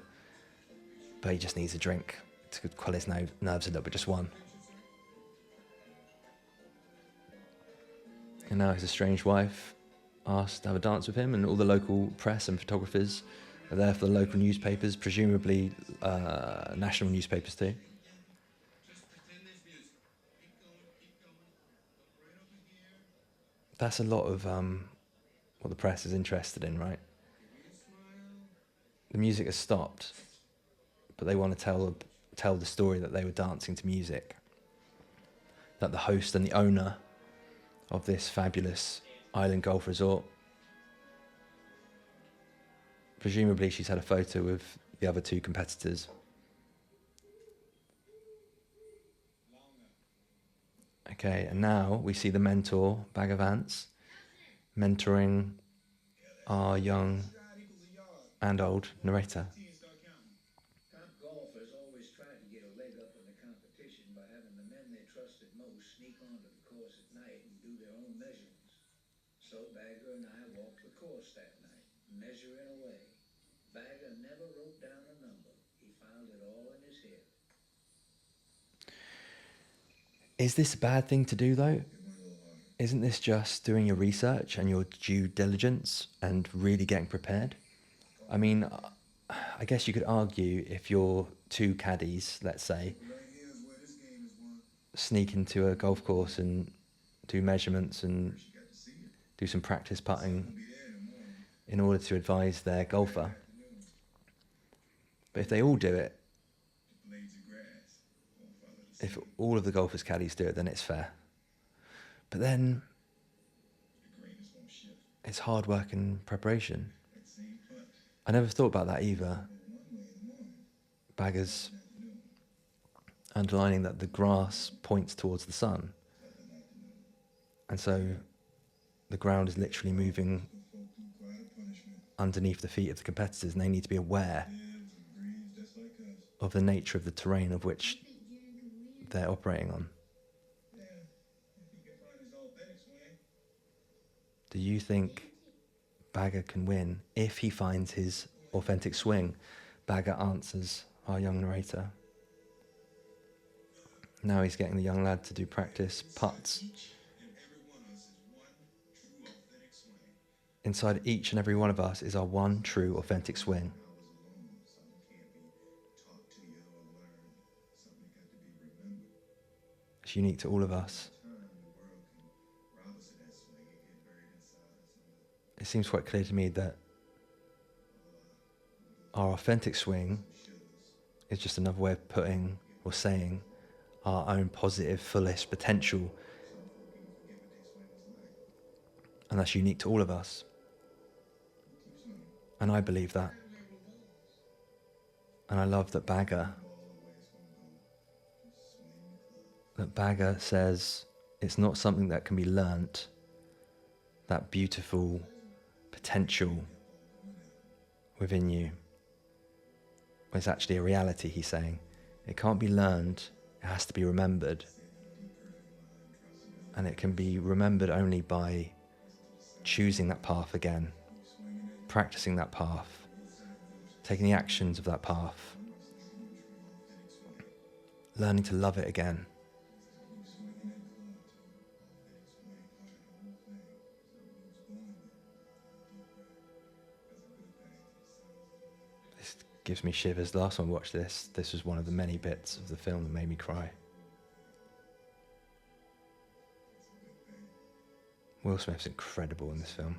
but he just needs a drink to quell his nerves a little bit, just one. And now his estranged wife asked to have a dance with him, and all the local press and photographers are there for the local newspapers, presumably national newspapers too. Just pretend there's music. Keep going, keep going. Look right over here. That's a lot of what the press is interested in, right? Give me a smile. The music has stopped, but they want to tell the story that they were dancing to music. That the host and the owner of this fabulous island golf resort, presumably she's had a photo with the other two competitors. Okay, and now we see the mentor, Vance, mentoring our young and old narrator. Top golfers always try to get a leg up in the competition by having the men they trusted most sneak onto the course at night and do their own measurements. So Bagger and I walked the course that night, measuring away. Bagger never wrote down a number. He filed it all in his head. Is this a bad thing to do, though? Isn't this just doing your research and your due diligence and really getting prepared? I mean, I guess you could argue if you're two caddies, let's say, sneak into a golf course and do measurements and do some practice putting in order to advise their golfer. But if they all do it, if all of the golfers' caddies do it, then it's fair. But then it's hard work and preparation. I never thought about that either. Bagger's underlining that the grass points towards the sun. And so the ground is literally moving underneath the feet of the competitors, and they need to be aware of the nature of the terrain of which they're operating on. Do you think Bagger can win if he finds his authentic swing? Bagger answers our young narrator. Now he's getting the young lad to do practice putts. Inside each and every one of us is our one true authentic swing. It's unique to all of us. It seems quite clear to me that our authentic swing is just another way of putting or saying our own positive, fullest potential. And that's unique to all of us. And I believe that. And I love that Bagger says it's not something that can be learnt, that beautiful potential within you. It's actually a reality, he's saying. It can't be learned, it has to be remembered. And it can be remembered only by choosing that path again, practicing that path, taking the actions of that path, learning to love it again. This gives me shivers. The last time I watched this was one of the many bits of the film that made me cry. Will Smith's incredible in this film.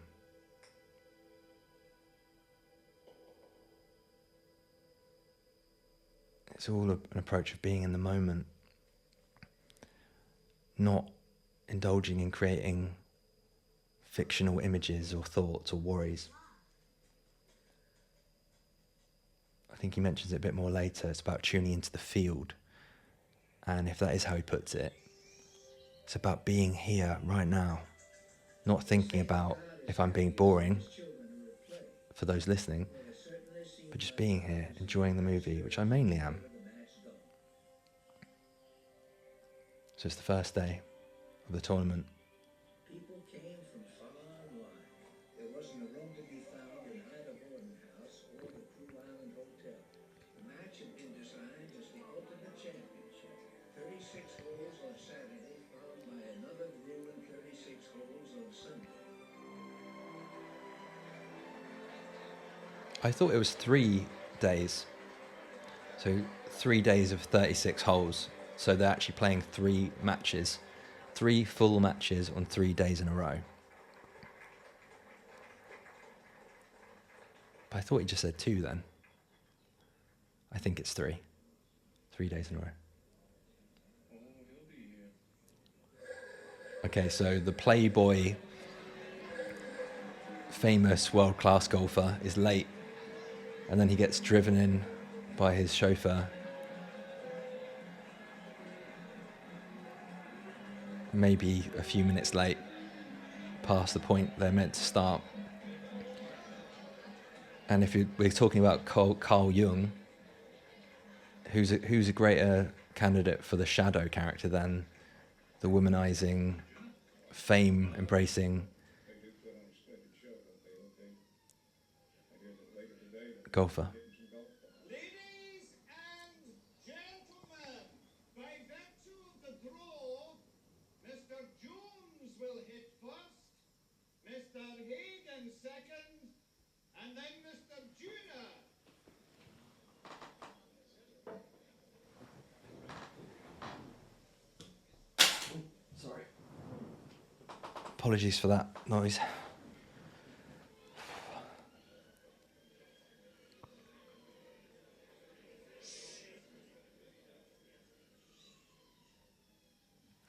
It's all an approach of being in the moment, not indulging in creating fictional images or thoughts or worries. think he mentions it a bit more later. It's about tuning into the field. And if that is how he puts it, it's about being here right now, not thinking about if I'm being boring for those listening, but just being here, enjoying the movie, which I mainly am. So it's the first day of the tournament. People came from far and wide. There wasn't a room to be found in either boarding house or the Crew Island Hotel. The match had been designed as the ultimate championship. 36 holes on Saturday, followed by another grueling 36 holes on Sunday. I thought it was 3 days. So 3 days of 36 holes. So they're actually playing 3 matches, 3 full matches on 3 days in a row. But I thought he just said 2 then. I think it's 3. 3 days in a row. Okay, so the Playboy, famous world-class golfer is late, and then he gets driven in by his chauffeur. Maybe a few minutes late, past the point they're meant to start. And if we're talking about Carl Jung, who's a greater candidate for the shadow character than the womanizing, fame-embracing They do put on a splendid show, don't they, okay? I hear that later today they're golfer? getting some golf balls. Ladies and gentlemen, by virtue of the draw, Mr. Jones will hit first, Mr. Hagan second, and then Mr. Junior. Sorry. Apologies for that noise.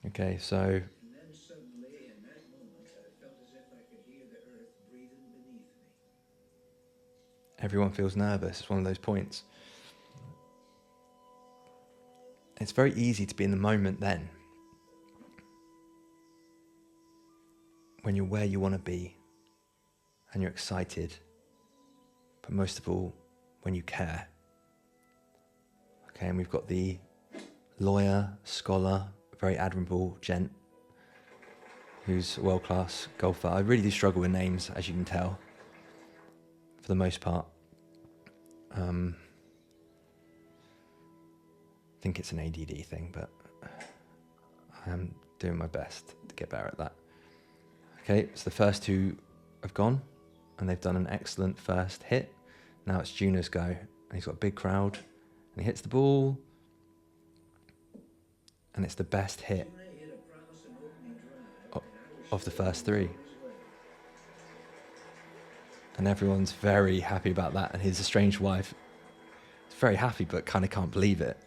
Okay, so And then suddenly, in that moment, I felt as if I could hear the earth breathing beneath me. everyone feels nervous. It's one of those points. It's very easy to be in the moment then, when you're where you want to be and you're excited, but most of all, when you care. Okay, and we've got the lawyer, scholar, very admirable gent who's a world-class golfer. I really do struggle with names, as you can tell, for the most part. I think it's an ADD thing, but I am doing my best to get better at that. Okay, so the first 2 have gone, and they've done an excellent first hit. Now it's Juno's go, and he's got a big crowd, and he hits the ball, and it's the best hit Juna hit a promising opening drive, of the first 3. And everyone's very happy about that, and his estranged wife is very happy, but kind of can't believe it.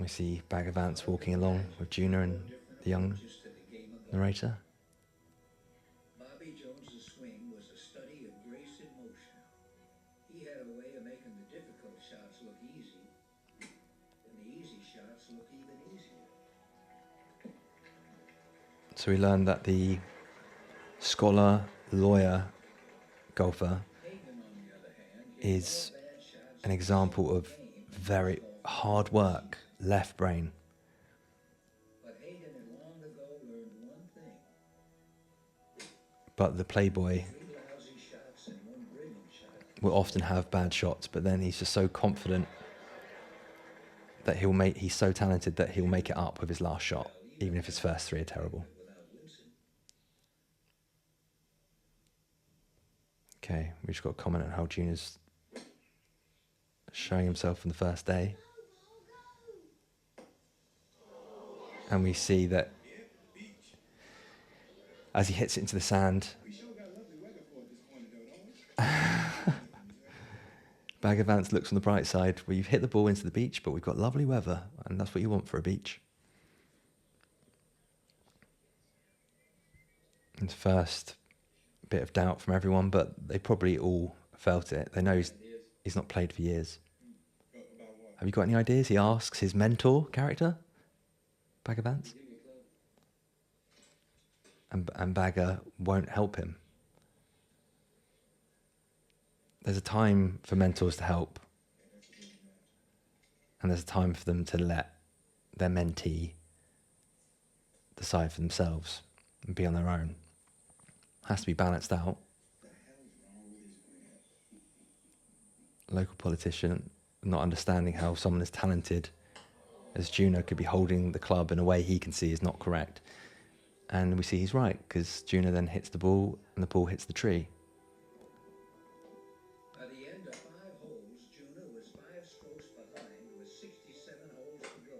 We see Bagger Vance walking along with Juno and the young narrator. Bobby Jones's swing was a study of grace in motion. He had a way of making the difficult shots look easy, and the easy shots look even easier. So we learned that the scholar, lawyer, golfer Hagan, on the other hand, is an example of very hard work, left brain. but Hagan had long ago learned one thing: But the Playboy 3 lousy shots and 1 brilliant shot. will often have bad shots, but then he's just so confident that he's so talented that he'll make it up with his last shot, even if his first 3 are terrible. Without wincing. Okay, we just got a comment on how Junior's showing himself on the first day. And we see that as he hits it into the sand, We sure got lovely weather for it this morning, though, don't we? Bagger Vance looks on the bright side. Well, you've hit the ball into the beach, but we've got lovely weather, and that's what you want for a beach. And first bit of doubt from everyone, but they probably all felt it. They know he's not played for years. About what? Have you got any ideas? He asks his mentor character, Bagger Vance, and Bagger won't help him. There's a time for mentors to help, and there's a time for them to let their mentee decide for themselves and be on their own. Has to be balanced out. Local politician not understanding how someone as talented as Juno could be holding the club in a way he can see is not correct. And we see he's right, because Juno then hits the ball and the ball hits the tree. By the end of 5 holes, Juno was 5 strokes behind with 67 holes to go.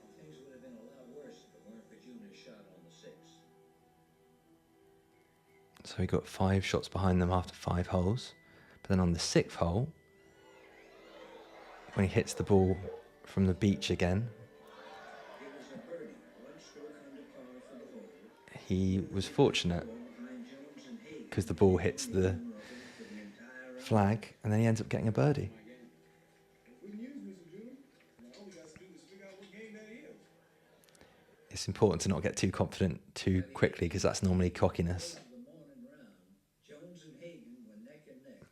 And things would have been a lot worse if it weren't for Juno's shot on the 6th. So he got 5 shots behind them after 5 holes. But then on the 6th hole, when he hits the ball from the beach again, It was a birdie, 1 stroke under par for the hole. he was fortunate because the ball hits the flag and then he ends up getting a birdie. Good news, Mr. June. Now all we got to do is figure out what game that is. It's important to not get too confident too quickly, because that's normally cockiness. The morning round, Jones and Hagen were neck and neck.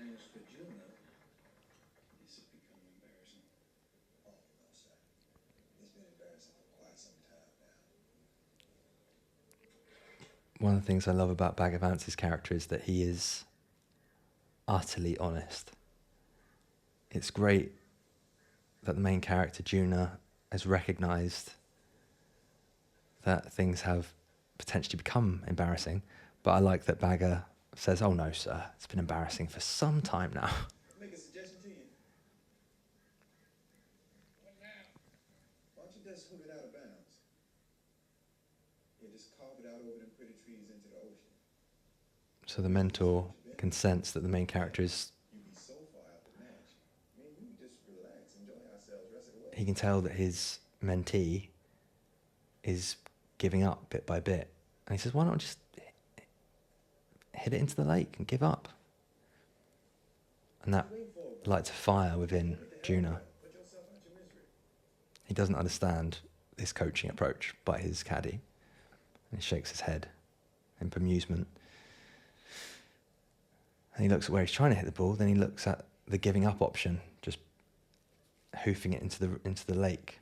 And as for Juno, This is becoming embarrassing. Oh, no, sir. It's been embarrassing for quite some time now. One of the things I love about Bagger Vance's character is that he is utterly honest. It's great that the main character, Juna, has recognised that things have potentially become embarrassing, but I like that Bagger says, "Oh no, sir, it's been embarrassing for some time now." Make a suggestion to you. What now? Why don't you just hook it out of bounds? Yeah, just carve it out over them pretty trees into the ocean. So the mentor can sense that the main character is, You'd be so far out the match. Me and you just relax, enjoy ourselves, rest of the way. he can tell that his mentee is giving up bit by bit. And he says, "Why not just hit it into the lake and give up?" And that lights a fire within Juna. Put yourself out your misery. He doesn't understand this coaching approach by his caddy. And he shakes his head in bemusement. And he looks at where he's trying to hit the ball, then he looks at the giving up option, just hoofing it into the lake.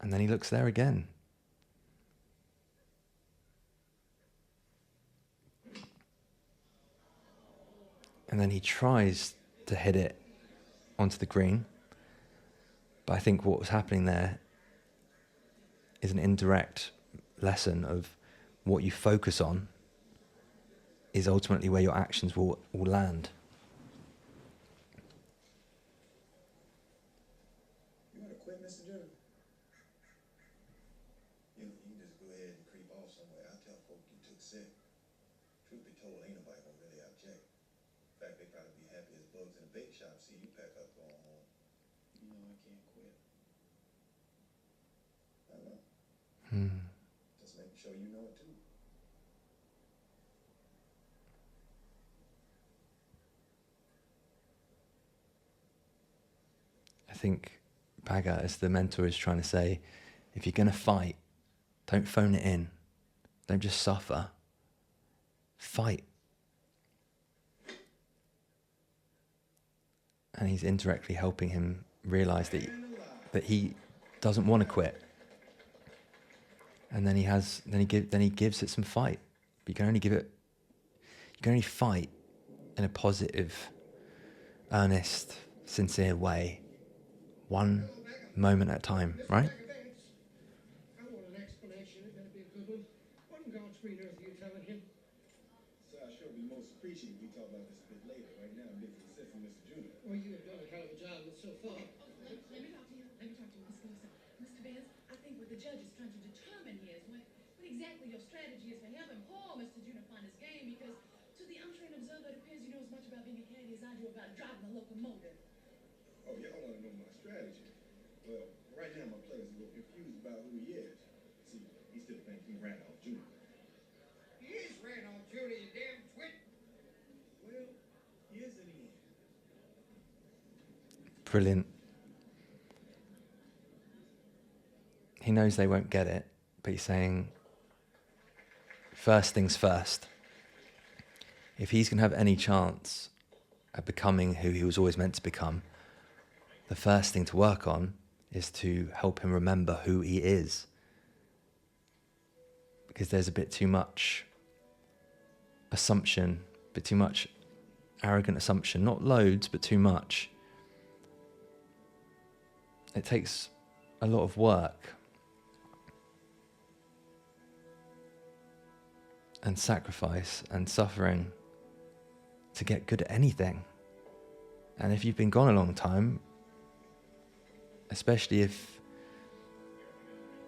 And then he looks there again. And then he tries to hit it onto the green. But I think what was happening there is an indirect lesson of what you focus on is ultimately where your actions will land. You want to quit, Mr. June? You can just go ahead and creep off somewhere. I'll tell folk you took sick. Truth be told, ain't nobody gonna really object. In fact, they probably be happy as bugs in a bake shop seeing you pack up going home. You know I can't quit. I know. Hmm. Just making sure you know it too. I think Bagger, as the mentor, is trying to say, if you're going to fight, don't phone it in. Don't just suffer. Fight. And he's indirectly helping him realise that he doesn't want to quit. And then he gives it some fight. But you can only fight in a positive, earnest, sincere way, one moment at a time, right? I want an explanation. It better be a good one. What in God's green earth are you telling him? So I'll sure be most appreciative if we talk about this a bit later. Right now, I'm getting to from Mr. Junior. Well, you have done a hell of a job so far. Let me talk to you. Mr. Vance, I think what the judge is trying to determine here is what exactly your strategy is for helping poor Mr. Junior find his game, because to the untrained observer, it appears you know as much about being a caddy as I do about driving a locomotive. Oh, y'all want to know my strategy? Brilliant. He knows they won't get it, but he's saying, first things first. If he's going to have any chance at becoming who he was always meant to become, the first thing to work on is to help him remember who he is. Because there's a bit too much assumption, a bit too much arrogant assumption. Not loads, but too much. It takes a lot of work and sacrifice and suffering to get good at anything. And if you've been gone a long time, especially if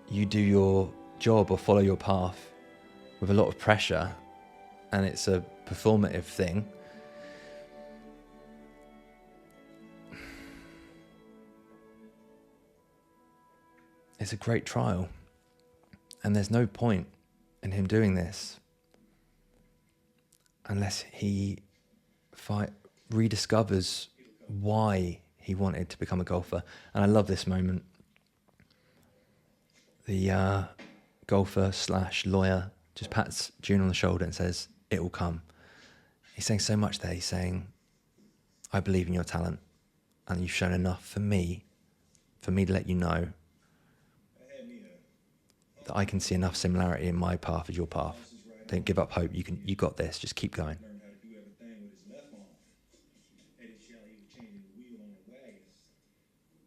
you do your job or follow your path with a lot of pressure and it's a performative thing, it's a great trial. And there's no point in him doing this unless he rediscovers why he wanted to become a golfer. And I love this moment. The golfer / lawyer just pats June on the shoulder and says, "It will come." He's saying so much there. He's saying, I believe in your talent and you've shown enough for me to let you know that I can see enough similarity in my path as your path. Don't give up hope. You got this. Just keep going. Learned how to do everything with his left arm. Eddie Shelley was changing the wheel on a wagon.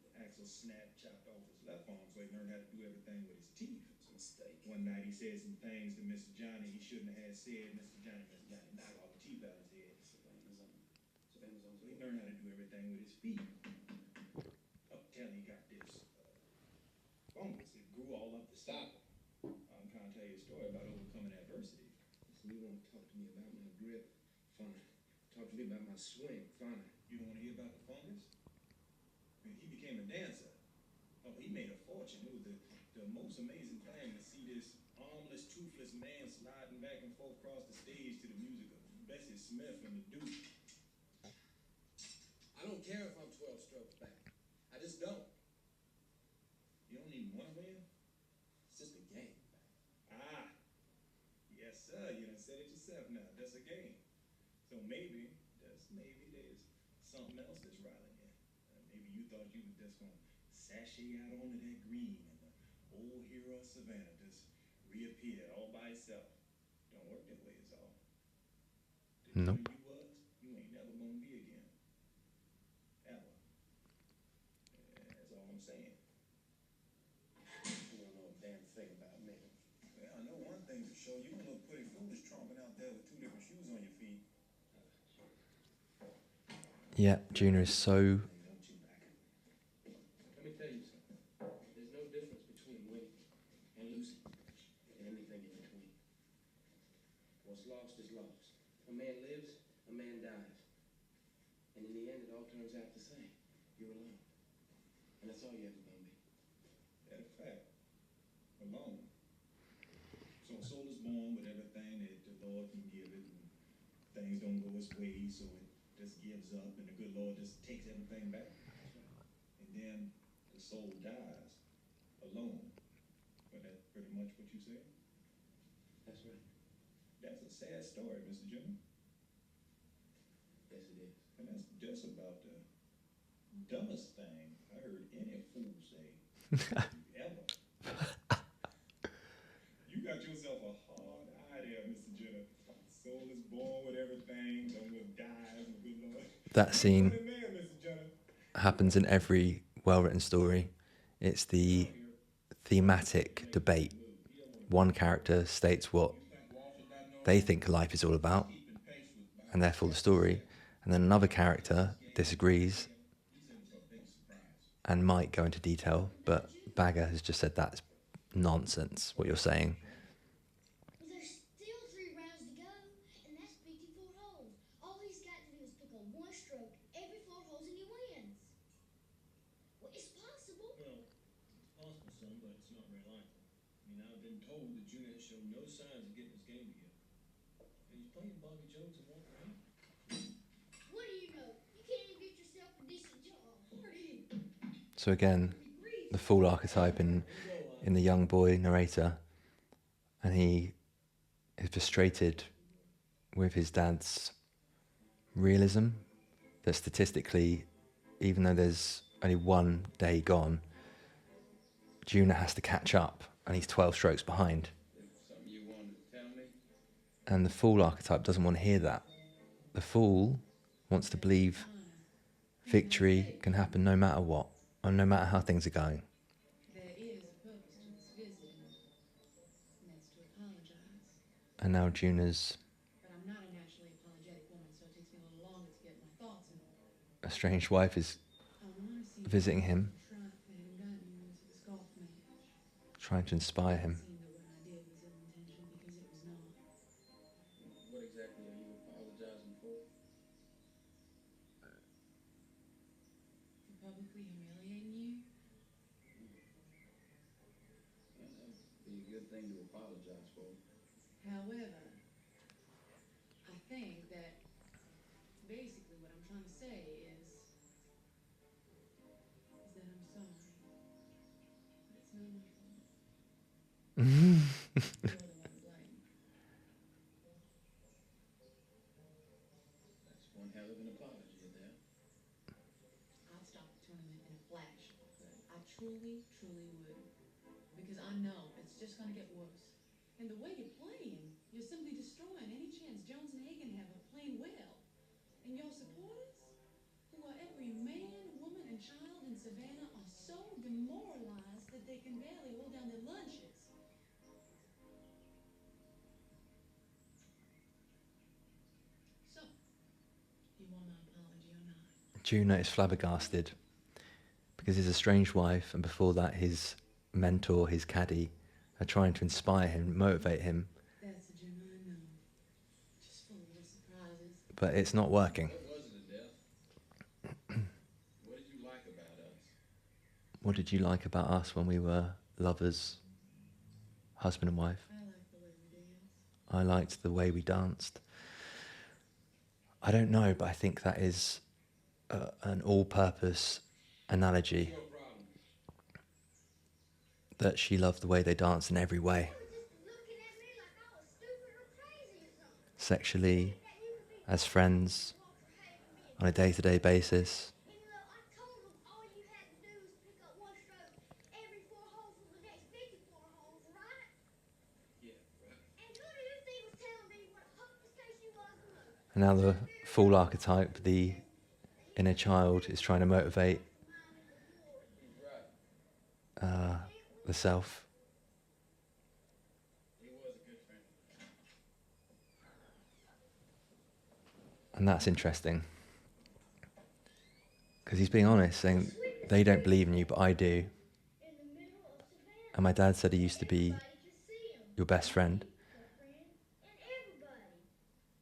The axle snapped, chopped off his left arm, so he learned how to do everything with his teeth. It's a mistake. One night he said some things to Mr. Johnny he shouldn't have said. Mr. Johnny knocked all the teeth out of his head. So he learned how to do everything with his feet. Up till he got this fungus. It grew all up the stop. I'm trying to tell you a story about overcoming adversity. Listen, you want to talk to me about my grip? Fine. Talk to me about my swing? Fine. You don't want to hear about the fungus? I mean, he became a dancer. Oh, he made a fortune. It was the most amazing thing to see this armless, toothless man sliding back and forth across the stage to the music of Bessie Smith and the Duke. I don't care if I'm 12 strokes back. I just don't. You don't even want to win? It's just a game. Ah, yes, sir. You done said it yourself now. That's a game. So maybe, just maybe, there's something else that's riling you. Maybe you thought you was just going to sashay out onto that green and the old hero of Savannah just reappeared all by itself. Don't work that way, is all. The Nope. dude you was, you ain't never going to be again. Ever. That's all I'm saying. You don't know a damn thing about me. Well, I know one thing for sure. You don't look pretty foolish tromping out there with two different shoes on your feet. Yeah, Junior is so... Let me tell you something. There's no difference between winning and losing and anything in between. What's lost is lost. A man lives, a man dies. And in the end, it all turns out the same. You're alone. And that's all you're ever going to be. That a fact. Alone. So a soul is born with everything that the Lord can give it, and things don't go its way, so it just gives up, and the good Lord just takes everything back. And then the soul dies alone. But that's pretty much what you said? That's right. That's a sad story, Mr. Junior. Yes, it is. And that's just about the dumbest thing I heard any fool say ever. You got yourself a hard eye there, Mr. Jenner. Soul is born with everything, don't will die, the good Lord. That scene What a man, Mr. Jenner. happens in every well-written story. It's the thematic debate. One character states what they think life is all about, and therefore the story, and then another character disagrees and might go into detail, but Bagger has just said that's nonsense, what you're saying. But there's still 3 rounds to go, and that's 54 holes. All he's got to do is pick up one stroke every 4 holes and he wins. Well, it's possible. Well, it's possible, son, but it's not very likely. I mean, I've been told that Junior has shown no signs of getting his game together. And he's playing Bobby Jones and Walter Hayden. What do you know? You can't even get yourself a decent job. Marty, So again, the fool archetype in the young boy narrator, and he is frustrated with his dad's realism that statistically, even though there's only one day gone, Juna has to catch up and he's 12 strokes behind. Something you wanted to tell me? And the fool archetype doesn't want to hear that. The fool wants to believe victory can happen no matter what, or no matter how things are going. There is a purpose to this visit, and that's to apologize. And now Juna's But I'm not a naturally apologetic woman, so it takes me a little longer to get my thoughts in order. estranged wife is I want to see visiting him, the trap that had gotten you into this golf match. trying to inspire him. It seemed that what I did was ill-intentioned because it was not. What exactly are you apologizing for? For publicly humiliating you? Well, that'd be a good thing to apologize for. However, I think that basically what I'm trying to say is that I'm sorry. But it's not my fault. You're the one to blame. That's one hell of an apology, Adele. I'd stop the tournament in a flash if I could. I truly, truly would. Because I know it's just gonna get worse. And the way you're playing, you're simply destroying any chance Jones and Hagan have of playing well. And your supporters, who are every man, woman, and child in Savannah, are so demoralized that they can barely hold down their lunches. So, you want my apology or not? Juna is flabbergasted because his estranged wife, and before that his mentor, his caddy, are trying to inspire him, motivate him, That's the June I know. Just full of little surprises. but it's not working. What was it, Adele? What did you like about us? What did you like about us when we were lovers, husband and wife? I like the way we dance. I liked the way we danced. I don't know, but I think that is an all-purpose analogy No problem. that she loved the way they danced in every way. You were just looking at me like I was stupid or crazy or something. Sexually, That you could be as friends, Walter Hagen being on a day-to-day basis. And I told him all you had to do is pick up one stroke every 4 holes for the next 54 holes, right? Yeah, right. And who do you think was telling me what a hopeless case you was the most? And now the fool archetype, the inner child, is trying to motivate He's right. the self. He was a good friend of mine. And that's interesting. Because he's being honest, saying, they don't believe in you, but I do. In the middle of Savannah. And my dad said he used to be Everybody could see him. your best friend. Her friend. And everybody.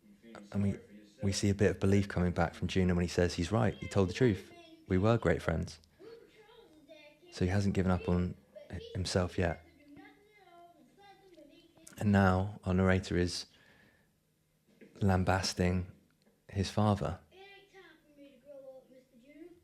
You feeling And sorry for yourself? we see a bit of belief coming back from Juna when he says he's right. He told the truth. We were great friends. Wilbur Charles's dad came So he hasn't given up on but he himself yet. to do nothing at all and flood them beneath his And now our narrator is lambasting his father. It ain't time for me to grow up, Mr. Junior.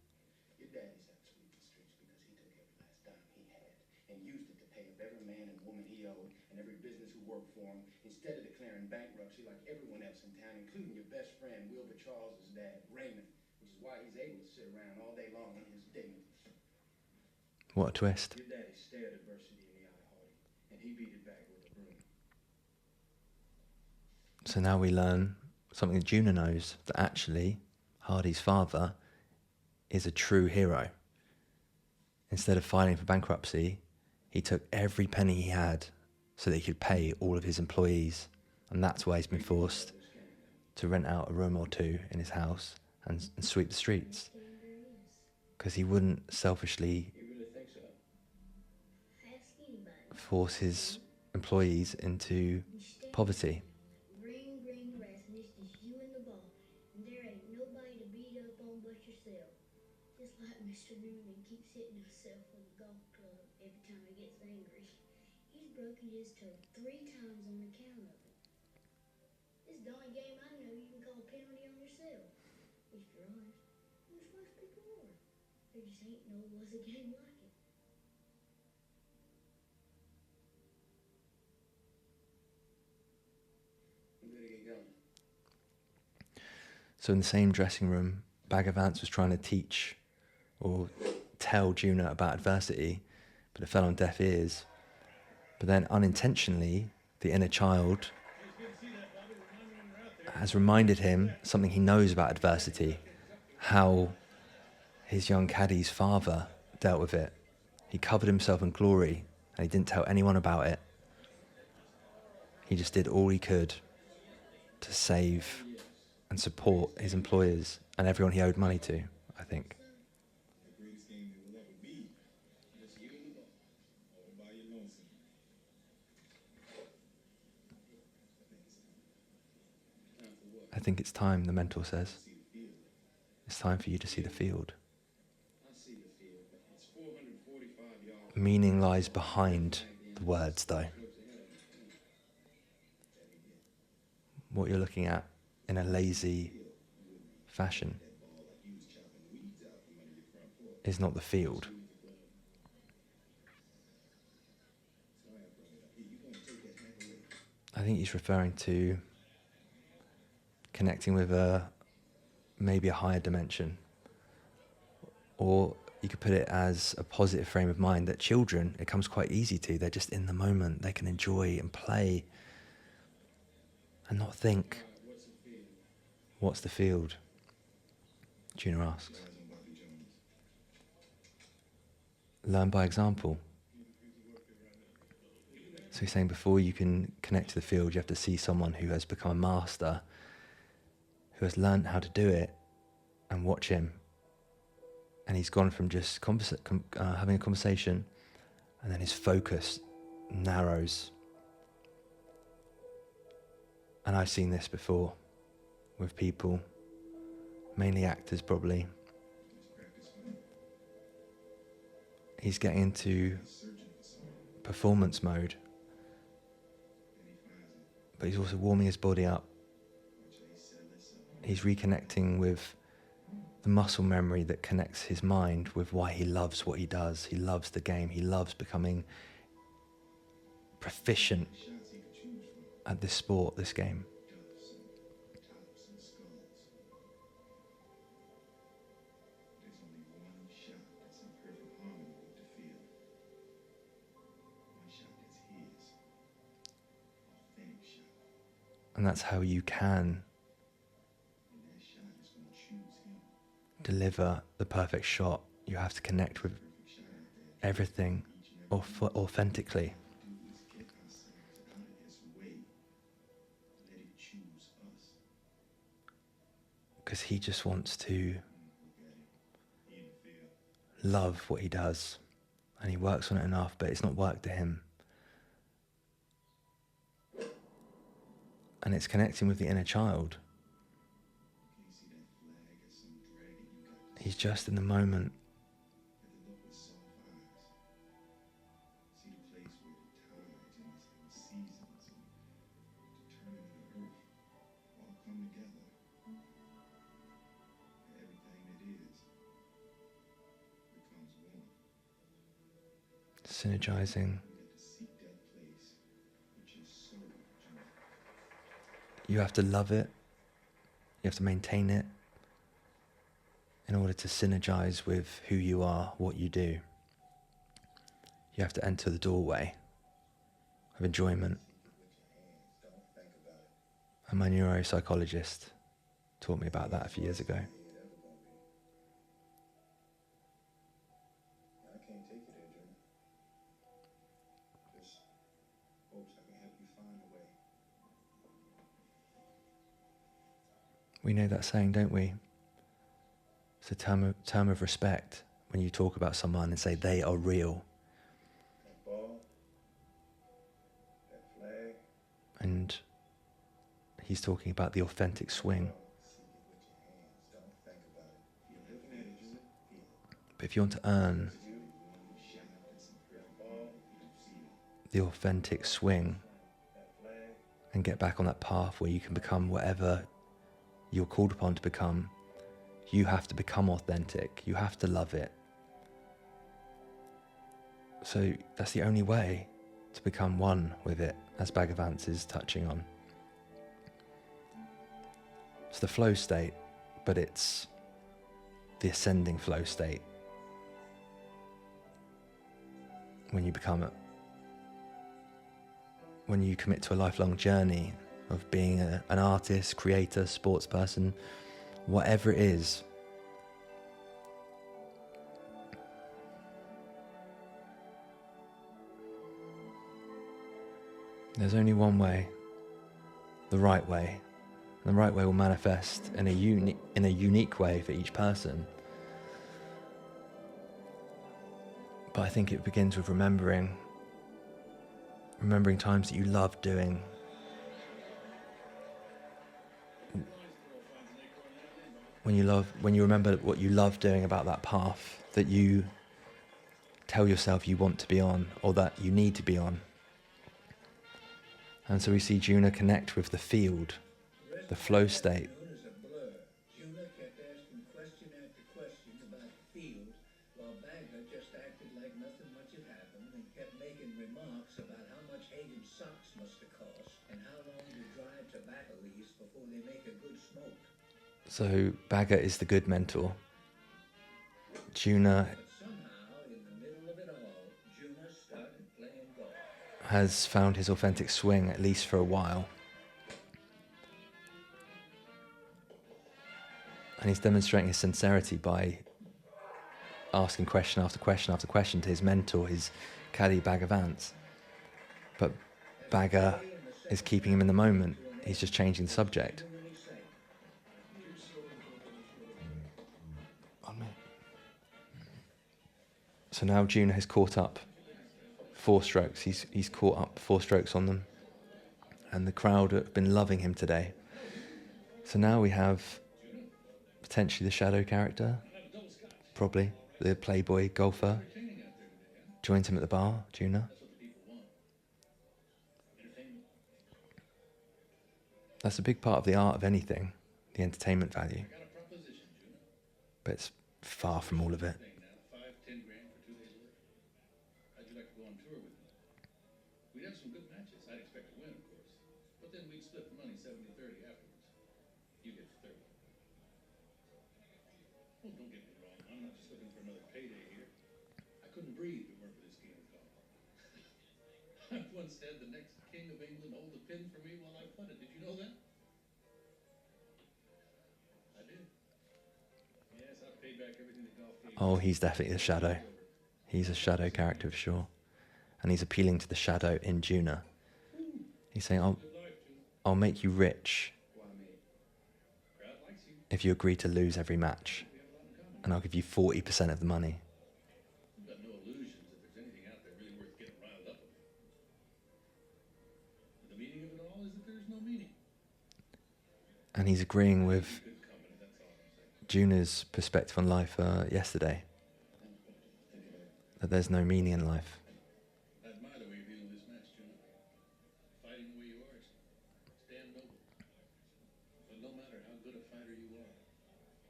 Your daddy's out sweeping the streets because he took every last dime he had and used it to pay up every man and woman he owed and every business who worked for him instead of declaring bankruptcy like everyone else in town, including your best friend, Wilbur Charles's dad, Raymond, which is why he's able to sit around all day long in his dignity. What a twist. Your daddy stared adversity in the eye, Hardy, and he beat it back with a broom. So now we learn something that Juna knows, that actually Hardy's father is a true hero. Instead of filing for bankruptcy, he took every penny he had so that he could pay all of his employees. And that's why he's been forced to rent out a room or two in his house and sweep the streets. Because he wouldn't selfishly You really think so? Ask anybody. force his employees into poverty. Green grass, and it's just you and the ball. And there ain't nobody to beat up on but yourself. Just like Mr. Noonan keeps hitting himself with a golf club every time he gets angry. He's broken his toe 3 times on account of it. This is the only game I know you can call a penalty on yourself. If you're honest. Which most people are. There just ain't no was a game like it. We better get going. So in the same dressing room, Bagger Vance was trying to teach or tell Juna about adversity, but it fell on deaf ears. But then unintentionally, the inner child has reminded him something he knows about adversity, how his young caddie's father dealt with it. He covered himself in glory and he didn't tell anyone about it. He just did all he could to save and support his employers and everyone he owed money to, I think. The greatest game there will ever be. Just you and the ball. All by your lonesome. Time for what? I think it's time, the mentor says. See the field. It's time for you to see the field. I see the field. It's 445 yards. Meaning lies behind the words, though. What you're looking at in a lazy fashion is not the field. I think he's referring to connecting with maybe a higher dimension. Or you could put it as a positive frame of mind that children, it comes quite easy to. They're just in the moment. They can enjoy and play and not think. What's the field? Junior asks. Learn by example. So he's saying before you can connect to the field, you have to see someone who has become a master, who has learned how to do it, and watch him. And he's gone from just having a conversation, and then his focus narrows. And I've seen this before with people, mainly actors probably. He's getting into performance mode, but he's also warming his body up. He's reconnecting with the muscle memory that connects his mind with why he loves what he does. He loves the game. He loves becoming proficient at this sport, this game. And that's how you can deliver the perfect shot. You have to connect with everything authentically. Because he just wants to love what he does. And he works on it enough, but it's not work to him. And it's connecting with the inner child. He's just in the moment. Synergizing. You have to love it. You have to maintain it in order to synergize with who you are, what you do. You have to enter the doorway of enjoyment. And my neuropsychologist taught me about that a few years ago. I can't take you there, Junior. Just hopes I can help you find a way. We know that saying, don't we? It's a term of respect when you talk about someone and say they are real. That ball, that flag. And he's talking about the authentic swing. See it with your hands. Don't think about it. You're looking at it, Junior. Feel it. But if you want to earn the authentic swing and get back on that path where you can become whatever you're called upon to become, you have to become authentic. You have to love it. So that's the only way to become one with it, as Vance is touching on. It's the flow state, but it's the ascending flow state. When you commit to a lifelong journey of being an artist, creator, sports person, whatever it is, there's only one way, the right way. And the right way will manifest in a unique way for each person. But I think it begins with remembering times that you loved doing. When you remember what you love doing about that path that you tell yourself you want to be on, or that you need to be on. And so we see Juna connect with the field, the flow state. Juna kept asking question after question about the field, while Bagger just acted like nothing much had happened and kept making remarks about how much Hagen's socks must have cost and how long the drive to battle is before they make a good smoke. So Bagger is the good mentor. Juna But somehow, in the middle of it all, Juna started playing golf. has found his authentic swing, at least for a while. And he's demonstrating his sincerity by asking question after question after question to his mentor, his caddy Vance. But Bagger is keeping him in the moment. He's just changing the subject. So now Juna has caught up 4 strokes. He's caught up 4 strokes on them. And the crowd have been loving him today. So now we have potentially the shadow character, probably the playboy golfer, joins him at the bar, Juna. That's a big part of the art of anything, the entertainment value. But it's far from all of it. We'd have some good matches. I'd expect to win, of course. But then we'd split the money 70-30 afterwards. You get 30. Oh, don't get me wrong. I'm not just looking for another payday here. I couldn't breathe if it weren't for this game of golf. I once had the next king of England hold the pin for me while I putted. Did you know that? I did. Yes, I paid back everything the golf gave me. Oh, he's definitely the shadow. He's a shadow character for sure. And he's appealing to the shadow in Juna. He's saying, I'll make you rich if you agree to lose every match. And I'll give you 40% of the money. You've got no illusions if there's anything out there really worth getting riled up about. The meaning of it all is that there's no meaning. And he's agreeing with Juna's perspective on life yesterday. That there's no meaning in life. I admire the way you're dealing with this match, Juna. Fighting the way you are, it's damn noble. But no matter how good a fighter you are,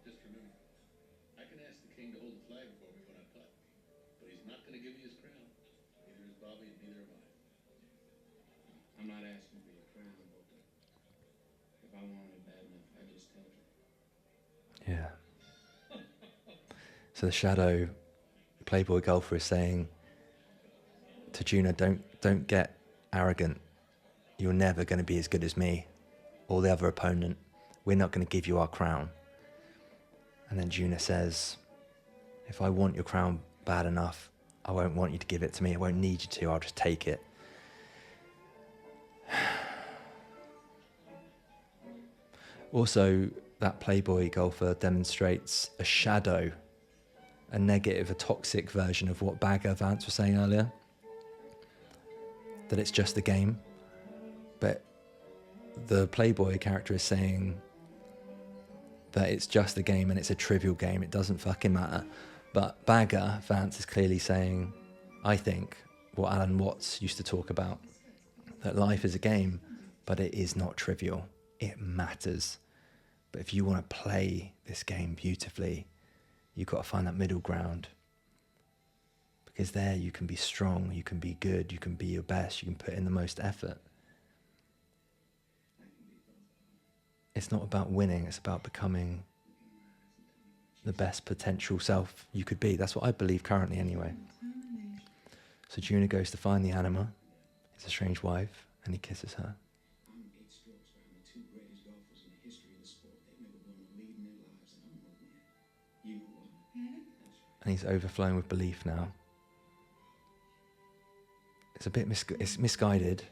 just remember, I can ask the king to hold the flag for me when I putt, but he's not going to give me his crown. Neither is Bobby, and neither am I. I'm not asking for your crown, but if I wanted it bad enough, I'd just tell you. Yeah. So the shadow playboy golfer is saying to Juna, don't get arrogant. You're never going to be as good as me or the other opponent. We're not going to give you our crown. And then Juna says, if I want your crown bad enough, I won't want you to give it to me. I won't need you to. I'll just take it. Also, that playboy golfer demonstrates a shadow, a negative, a toxic version of what Vance was saying earlier. That it's just a game. But the playboy character is saying that it's just a game and it's a trivial game. It doesn't fucking matter. But Vance is clearly saying, I think, what Alan Watts used to talk about, that life is a game, but it is not trivial. It matters. But if you want to play this game beautifully, you've got to find that middle ground. is there. You can be strong, you can be good, you can be your best, you can put in the most effort. It's not about winning, it's about becoming the best potential self you could be. That's what I believe currently anyway. So Juna goes to find the anima, his estranged wife, and he kisses her. I'm 8 strokes behind the 2 greatest golfers in the history of the sport. They've never blown a lead in their lives, and I'm gonna win. You know why? That's right. And he's overflowing with belief now. It's a bit it's misguided,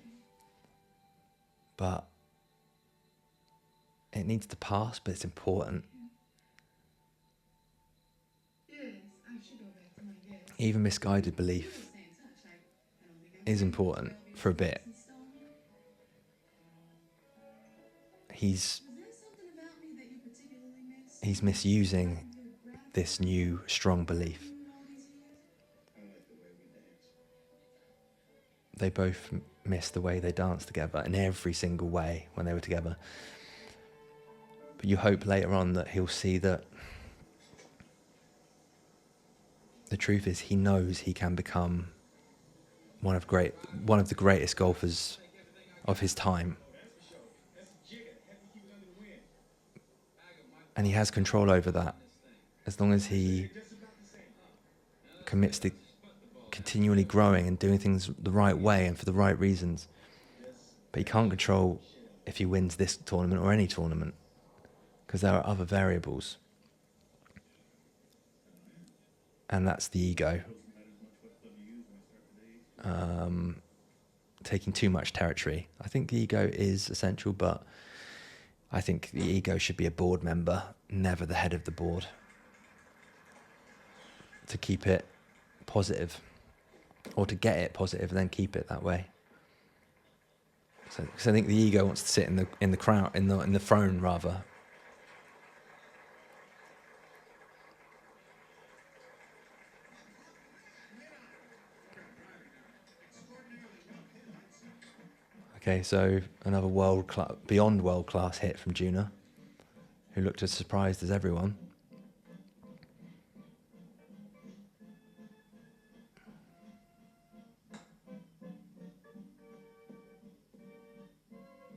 but it needs to pass, but it's important. Even misguided belief is important for a bit. He's misusing this new strong belief. They both miss the way they danced together in every single way when they were together. But you hope later on that he'll see that the truth is he knows he can become one of the greatest golfers of his time. And he has control over that as long as he commits to continually growing and doing things the right way and for the right reasons. But he can't control if he wins this tournament or any tournament, because there are other variables. And that's the ego. Taking too much territory. I think the ego is essential, but I think the ego should be a board member, never the head of the board, to keep it positive, or to get it positive and then keep it that way. So, because I think the ego wants to sit in the crown, in the throne rather. Okay, so another beyond world-class hit from Juna, who looked as surprised as everyone.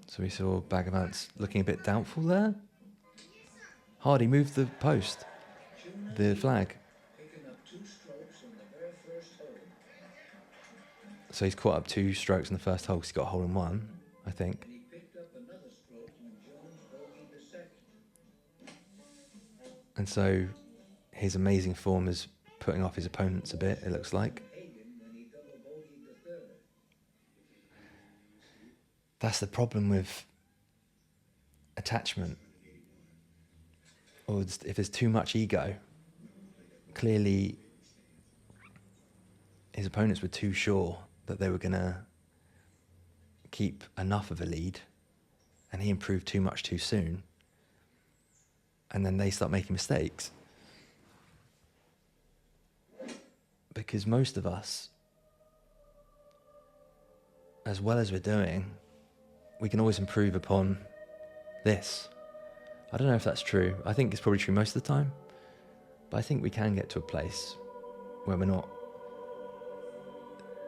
So we saw Vance looking a bit doubtful there. Hardy moved the post, the flag. Picking up 2 strokes on the very first hole. So he's caught up 2 strokes in the first hole because he got a hole in one, I think. And he picked up another stroke when Jones bogeyed the second. And so his amazing form is putting off his opponents a bit, it looks like. Hagen when he double bogeyed the third. That's the problem with attachment. Or if there's too much ego, clearly his opponents were too sure that they were going to keep enough of a lead, and he improved too much too soon. And then they start making mistakes. Because most of us, as well as we're doing, we can always improve upon this. I don't know if that's true. I think it's probably true most of the time. But I think we can get to a place where we're not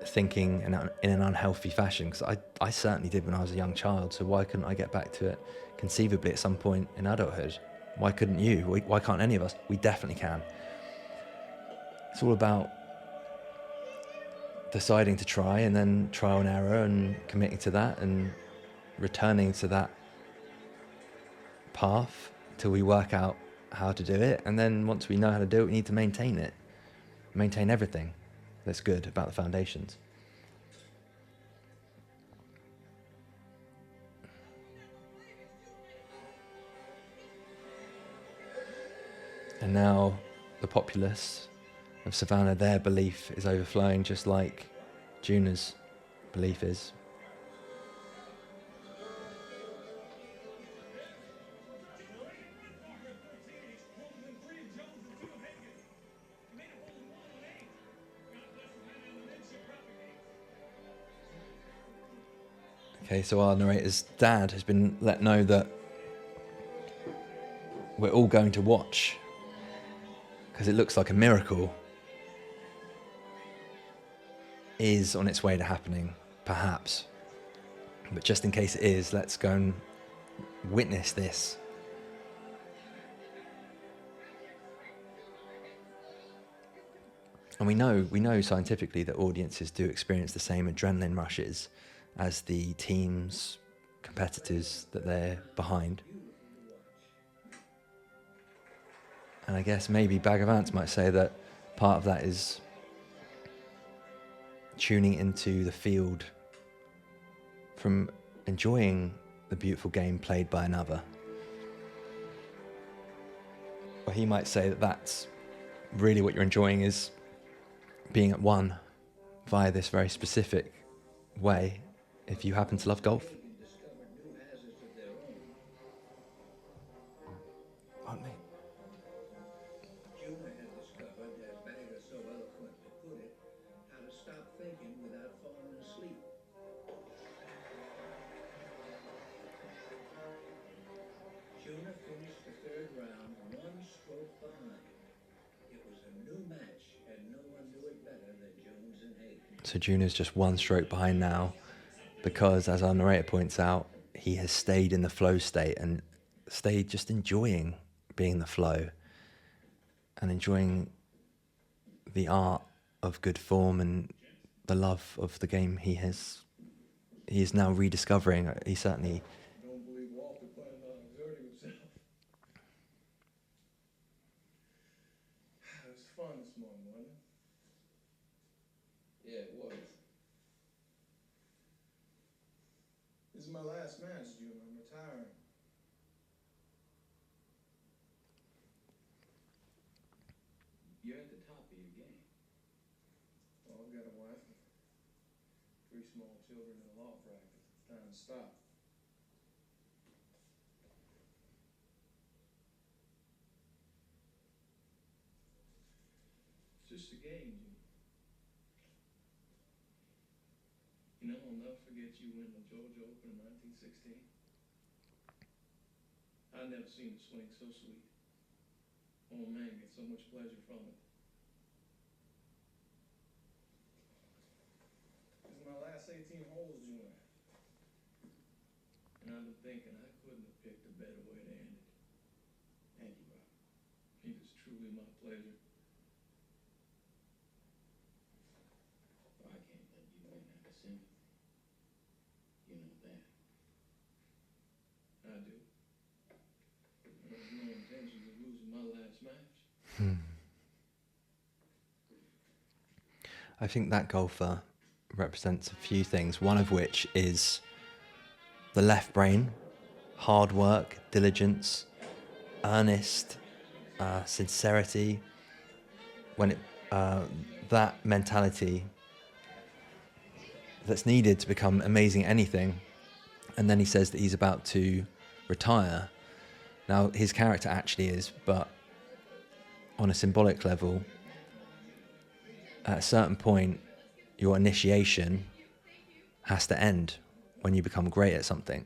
thinking in an unhealthy fashion. Because I certainly did when I was a young child. So why couldn't I get back to it conceivably at some point in adulthood? Why couldn't you? Why can't any of us? We definitely can. It's all about deciding to try, and then trial and error, and committing to that, and returning to that path till we work out how to do it. And then once we know how to do it, we need to maintain it. Maintain everything that's good about the foundations. And now the populace of Savannah, their belief is overflowing just like Juna's belief is. Okay, so our narrator's dad has been let know that we're all going to watch because it looks like a miracle. is on its way to happening, perhaps. But just in case it is, let's go and witness this. And we know scientifically that audiences do experience the same adrenaline rushes as the teams, competitors that they're behind. And I guess maybe Bag of Ants might say that part of that is tuning into the field from enjoying the beautiful game played by another. Or he might say that that's really what you're enjoying, is being at one via this very specific way, if you happen to love golf. Discovered new hazards of their own. Pardon me. Juna had discovered, as Bagger so eloquently put it, how to stop thinking without falling asleep. Juna finished the third round one stroke behind. It was a new match, and no one knew it better than Jones and Hayden. So Juno's just one stroke behind now because, as our narrator points out, he has stayed in the flow state and stayed just enjoying being in the flow and enjoying the art of good form and the love of the game he is now rediscovering. He certainly... I don't believe Walter planned on exerting himself. It was fun this morning, wasn't it? Yeah, it was. This is my last match, June. I'm retiring. You're at the top of your game. Well, I've got a wife and 3 small children and a law practice. It's time to stop. It's just a game, June. You know, I'll never forget you winning the Georgia Open in 1916. I've never seen a swing so sweet. Oh man, get so much pleasure from it. This is my last 18 holes, June. And I've been thinking I couldn't have picked a better way to end it. Thank you, Bob. It was truly my pleasure. Well, I can't let you win out of sympathy. You know that. I do. I have no intentions of losing my last match. I think that golfer represents a few things, one of which is the left brain, hard work, diligence, earnest, sincerity. When that mentality that's needed to become amazing at anything. And then he says that he's about to retire. Now, his character actually is, but on a symbolic level, at a certain point, your initiation has to end when you become great at something.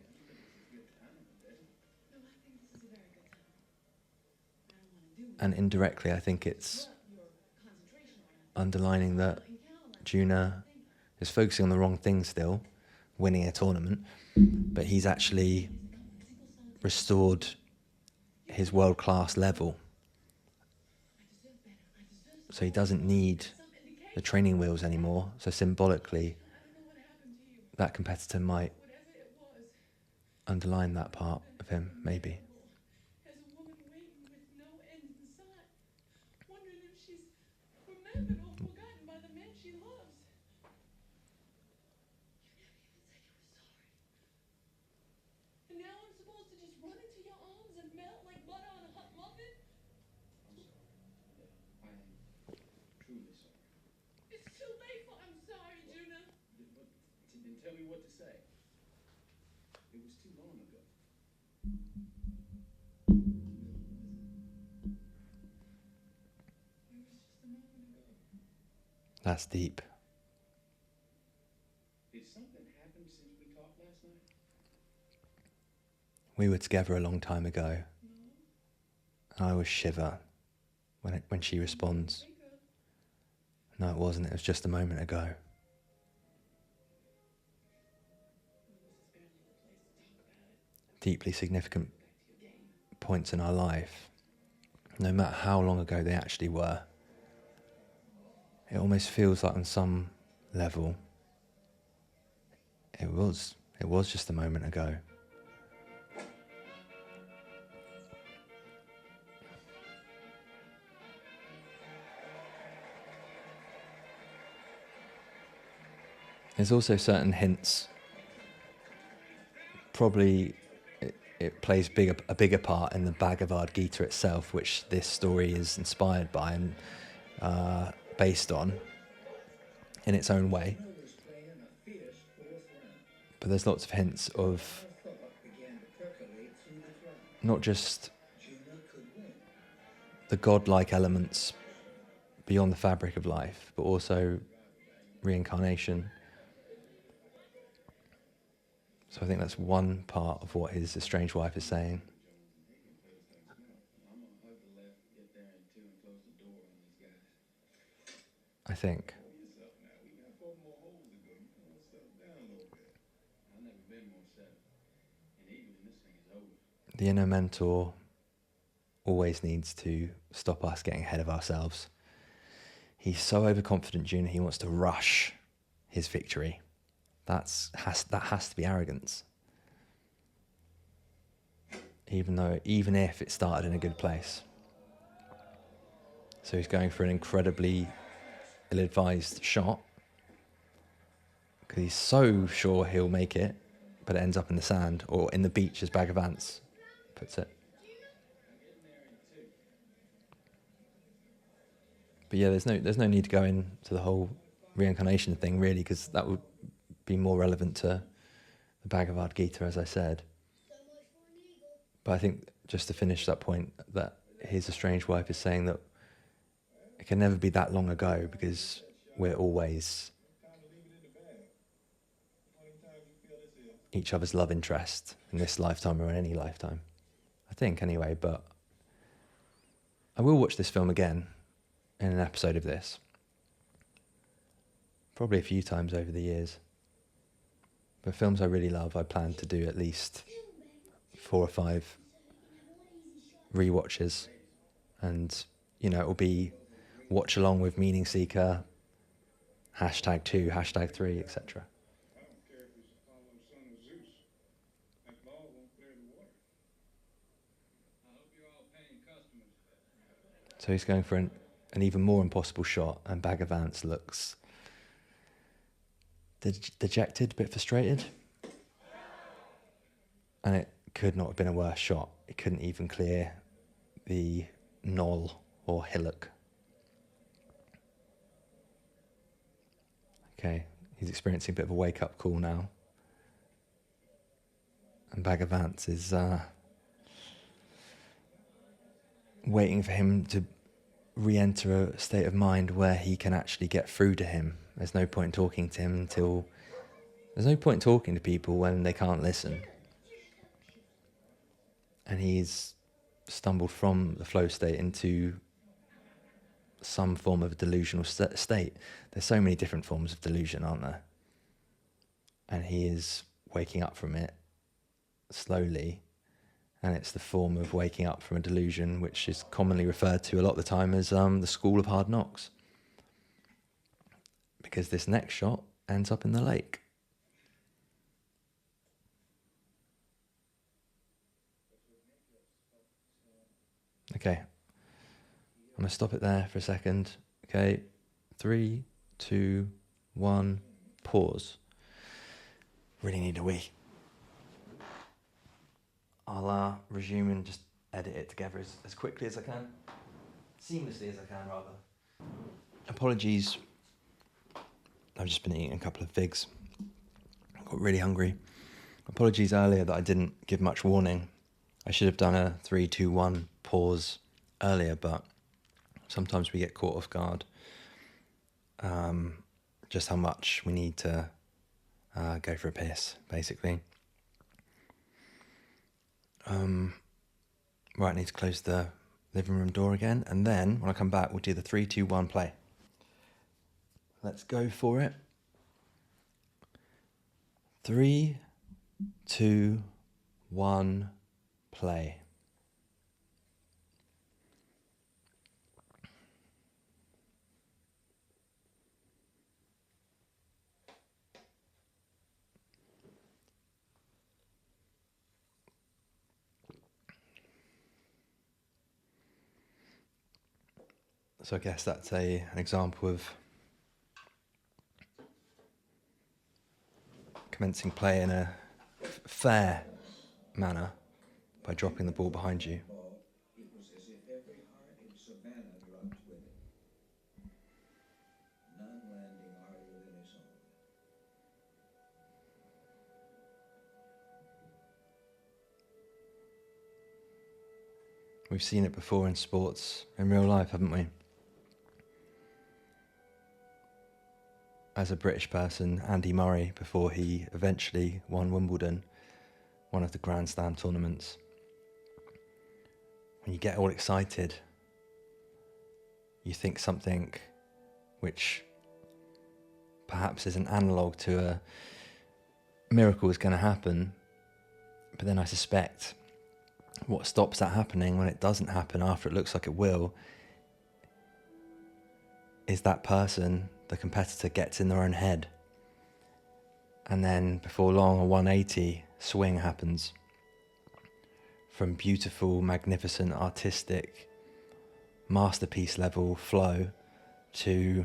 And indirectly, I think it's underlining that Juna is focusing on the wrong thing still, winning a tournament, but he's actually restored his world-class level. So he doesn't need the training wheels anymore. So symbolically, that competitor might underline that part of him, maybe. As a woman waiting with no end in sight, wondering if she's remembered or forgotten by the man she loves. You never even said you were sorry. And now I'm supposed to just run into your arms and melt like butter on a hot muffin? I'm sorry. Yeah, I am truly sorry. It's too late for I'm sorry, Juna. Then tell me what to say. It was too long ago. It was just a moment ago. That's deep. Did something happen since we talked last night? We were together a long time ago. No. And I always shiver when she responds. No, it wasn't. It was just a moment ago. deeply significant points in our life, no matter how long ago they actually were, it almost feels like on some level it was just a moment ago. There's also certain hints. Probably it plays a bigger part in the Bhagavad Gita itself, which this story is inspired by and based on in its own way. Was playing a fierce fourth round. But there's lots of hints of More thought began to percolate through the crowd. not just Juna could win. the godlike elements beyond the fabric of life, but also reincarnation. So I think that's one part of what his estranged wife is saying. I'm gonna hug the left, get there in two, and close the door on these guys. I think. Yourself now. We got 4 more holes to go. You want to settle down a little bit. I've never been more settled. And even when this thing is over. The inner mentor always needs to stop us getting ahead of ourselves. He's so overconfident, June, he wants to rush his victory. That has to be arrogance. Even if it started in a good place. So he's going for an incredibly ill-advised shot because he's so sure he'll make it, but it ends up in the sand or in the beach, as Vance puts it. But yeah, there's no need to go into the whole reincarnation thing really, because that would be more relevant to the Bhagavad Gita, as I said. But I think just to finish that point, that his estranged wife is saying that it can never be that long ago because we're always each other's love interest in this lifetime or in any lifetime. I think anyway, but I will watch this film again in an episode of this. Probably a few times over the years. But films I really love, I plan to do at least 4 or 5 rewatches. And, it will be watch along with Meaning Seeker, #2, #3, etc. I don't care if it's Apollo, son of Zeus. That ball won't clear the water. I hope you're all paying customers. So he's going for an even more impossible shot, and Vance looks dejected, a bit frustrated. And it could not have been a worse shot. It couldn't even clear the knoll or hillock. Okay, he's experiencing a bit of a wake-up call now. And Vance is waiting for him to re-enter a state of mind where he can actually get through to him. There's no point talking to him there's no point talking to people when they can't listen. And he's stumbled from the flow state into some form of delusional state. There's so many different forms of delusion, aren't there? And he is waking up from it slowly. And it's the form of waking up from a delusion which is commonly referred to a lot of the time as the school of hard knocks. Because this next shot ends up in the lake. Okay. I'm going to stop it there for a second. Okay. 3, 2, 1, pause. Really need a wee. I'll resume and just edit it together as quickly as I can. Seamlessly as I can, rather. Apologies. I've just been eating a couple of figs. I got really hungry. Apologies earlier that I didn't give much warning. I should have done a 3, 2, 1 pause earlier, but sometimes we get caught off guard. Just how much we need to go for a piss, basically. Right, I need to close the living room door again, and then when I come back, we'll do the 3, 2, 1 play. Let's go for it. 3, 2, 1, play. So I guess that's an example of commencing play in a fair manner by dropping the ball behind you. It was as if every heart in Savannah dropped with it. None landing harder than his own. We've seen it before in sports, in real life, haven't we? As a British person, Andy Murray, before he eventually won Wimbledon, one of the Grand Slam tournaments, when you get all excited, you think something which perhaps is an analogue to a miracle is going to happen, but then I suspect what stops that happening when it doesn't happen after it looks like it will is that person, the competitor, gets in their own head. And then before long, a 180 swing happens from beautiful, magnificent, artistic, masterpiece level flow to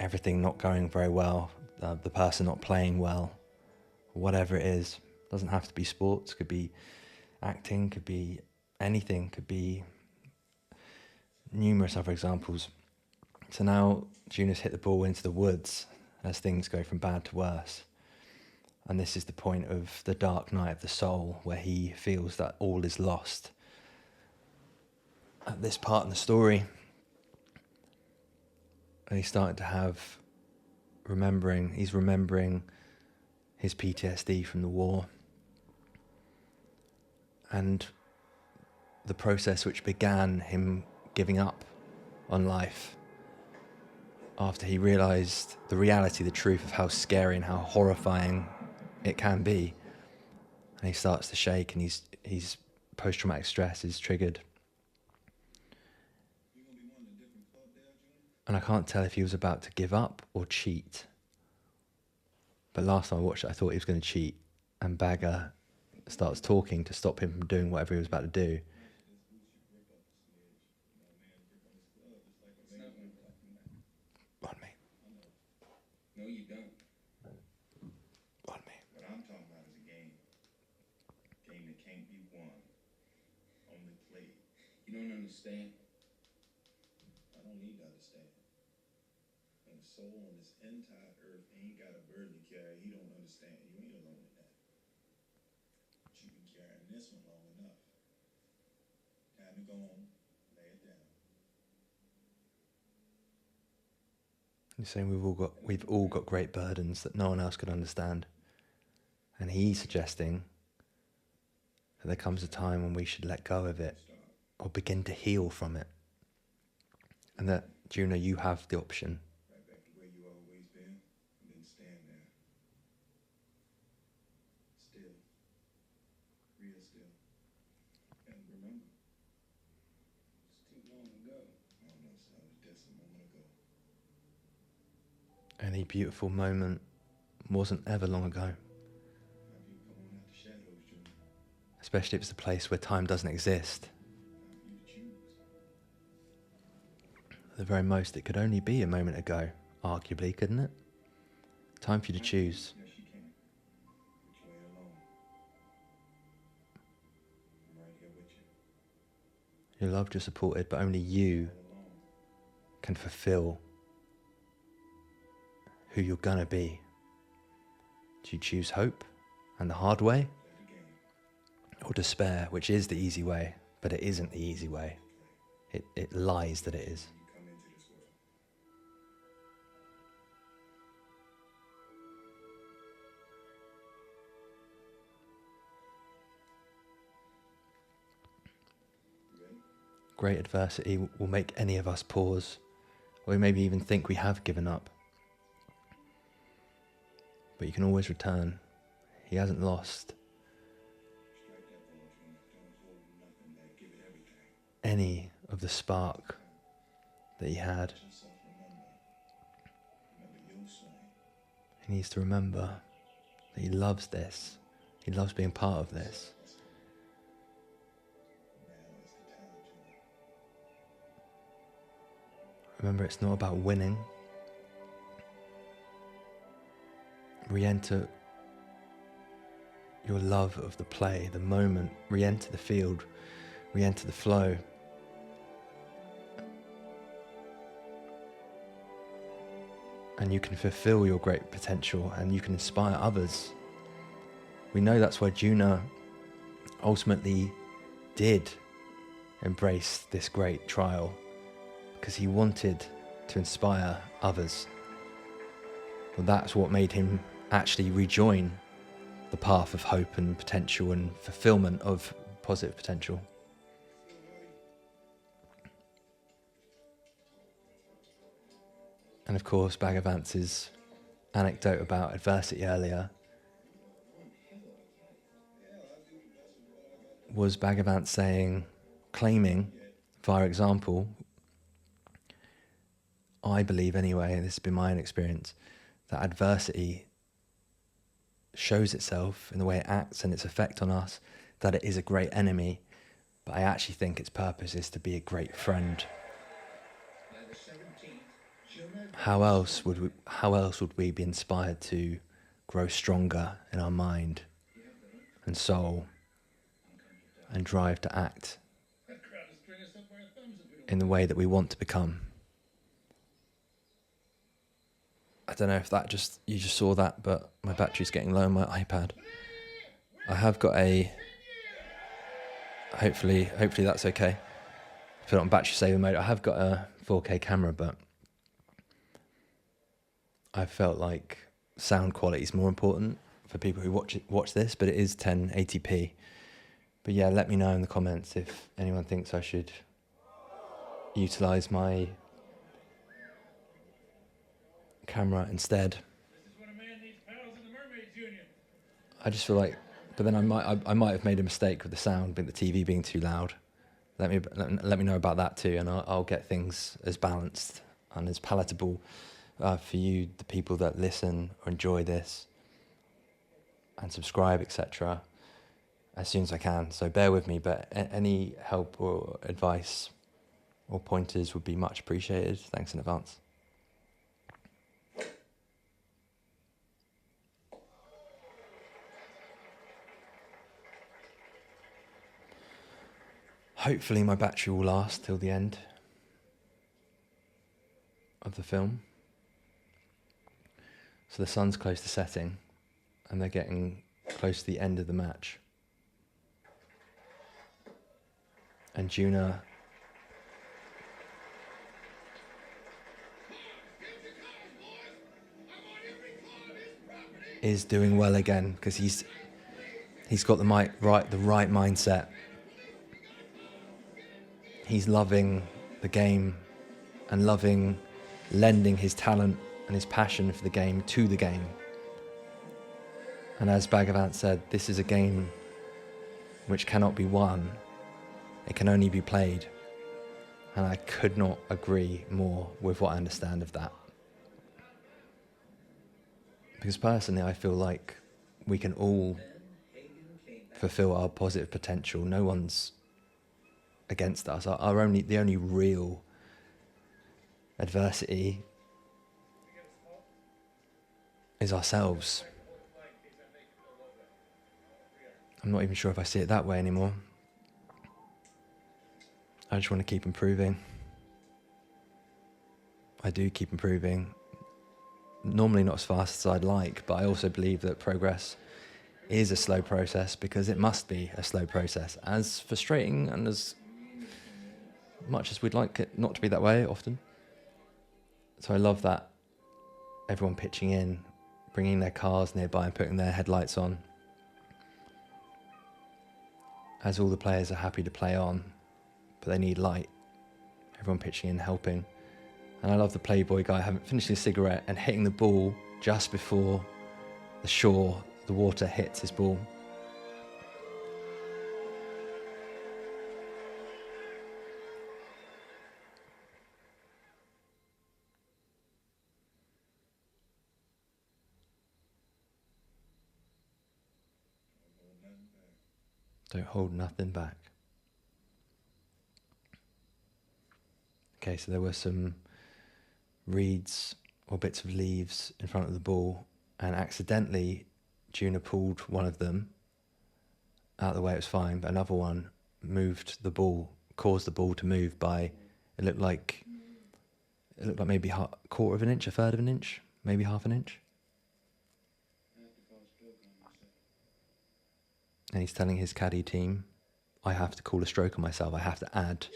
everything not going very well, the person not playing well, whatever it is. Doesn't have to be sports, could be acting, could be anything, could be numerous other examples. So now Junior's hit the ball into the woods as things go from bad to worse. And this is the point of the dark night of the soul, where he feels that all is lost. At this part in the story, he's starting to have he's remembering his PTSD from the war. And the process which began him giving up on life after he realised the reality, the truth of how scary and how horrifying it can be. And he starts to shake, and he's post-traumatic stress is triggered. And I can't tell if he was about to give up or cheat. But last time I watched it, I thought he was going to cheat, and Bagger starts talking to stop him from doing whatever he was about to do. On me. No, you don't. On me. What I'm talking about is a game. Game that can't be won. Only played. You don't understand. I don't need to understand. When a soul on this entire earth ain't got a burden to carry, he don't understand. You ain't alone in that. But you've been carrying this one long enough. Time to go on. Lay it down. He's saying we've all got great burdens that no one else could understand. And he's suggesting that there comes a time when we should let go of it or begin to heal from it. And that, Juno, you have the option. Right back to where you always been. And then stand there. Still. Real still. And remember. It's too long ago. Oh no, son. It was just a moment ago. Any beautiful moment wasn't ever long ago. Now you come on out the shadows, Junior. Especially if it's a place where time doesn't exist. Now for you to choose. At the very most, it could only be a moment ago, arguably, couldn't it? Time for you to choose. Yes, you can. But you ain't alone. I'm right here with you. You're loved, you're supported, but only you All alone. can fulfill who you're gonna be. Do you choose hope and the hard way, Play the game. or despair, which is the easy way, but it isn't the easy way? It lies that it is. You come into this world. You ready? Great adversity will make any of us pause, or maybe even think we have given up. But you can always return. He hasn't lost. any of the spark that he had. He needs to remember that he loves this. He loves being part of this. Remember, it's not about winning. Re-enter your love of the play, the moment. Re-enter the field. Re-enter the flow. And you can fulfill your great potential and you can inspire others. We know that's why Juna ultimately did embrace this great trial, because he wanted to inspire others. Well, that's what made him actually rejoin the path of hope and potential and fulfillment of positive potential. And of course, Vance's anecdote about adversity earlier was Vance saying, claiming, via example, I believe anyway, and this has been my own experience, that adversity shows itself in the way it acts and its effect on us, that it is a great enemy, but I actually think its purpose is to be a great friend. How else would we be inspired to grow stronger in our mind and soul and drive to act in the way that we want to become? I don't know if you just saw that, but my battery's getting low on my iPad. I have got hopefully that's okay. Put it on battery saver mode. I have got a 4K camera, but I felt like sound quality is more important for people who watch this, but it is 1080p. But yeah, let me know in the comments if anyone thinks I should utilize my camera instead. I just feel like, but then I might have made a mistake with the sound, the TV being too loud. Let me know about that too, and I'll get things as balanced and as palatable for you, the people that listen or enjoy this and subscribe, etc., as soon as I can. So bear with me, but any help or advice or pointers would be much appreciated. Thanks in advance. Hopefully my battery will last till the end of the film. So the sun's close to setting and they're getting close to the end of the match. And Juna is doing well again because he's got the right mindset. He's loving the game and lending his talent and his passion for the game to the game. And as Vance said, this is a game which cannot be won. It can only be played. And I could not agree more with what I understand of that. Because personally, I feel like we can all fulfill our positive potential. No one's against us. The only real adversity is ourselves. I'm not even sure if I see it that way anymore. I just want to keep improving. I do keep improving. Normally not as fast as I'd like, but I also believe that progress is a slow process because it must be a slow process. As frustrating and as much as we'd like it not to be that way often. So I love that everyone pitching in, bringing their cars nearby and putting their headlights on. As all the players are happy to play on, but they need light. Everyone pitching in, helping. And I love the Playboy guy having finished his cigarette and hitting the ball just before the water hits his ball. Don't hold nothing back. Okay, so there were some reeds or bits of leaves in front of the ball, and accidentally Juna pulled one of them out of the way. It was fine, but another one moved the ball, caused the ball to move by, it looked like maybe a quarter of an inch, a third of an inch, maybe half an inch. I have to call a stroke on myself. And he's telling his caddy team, I have to call a stroke on myself. I have to add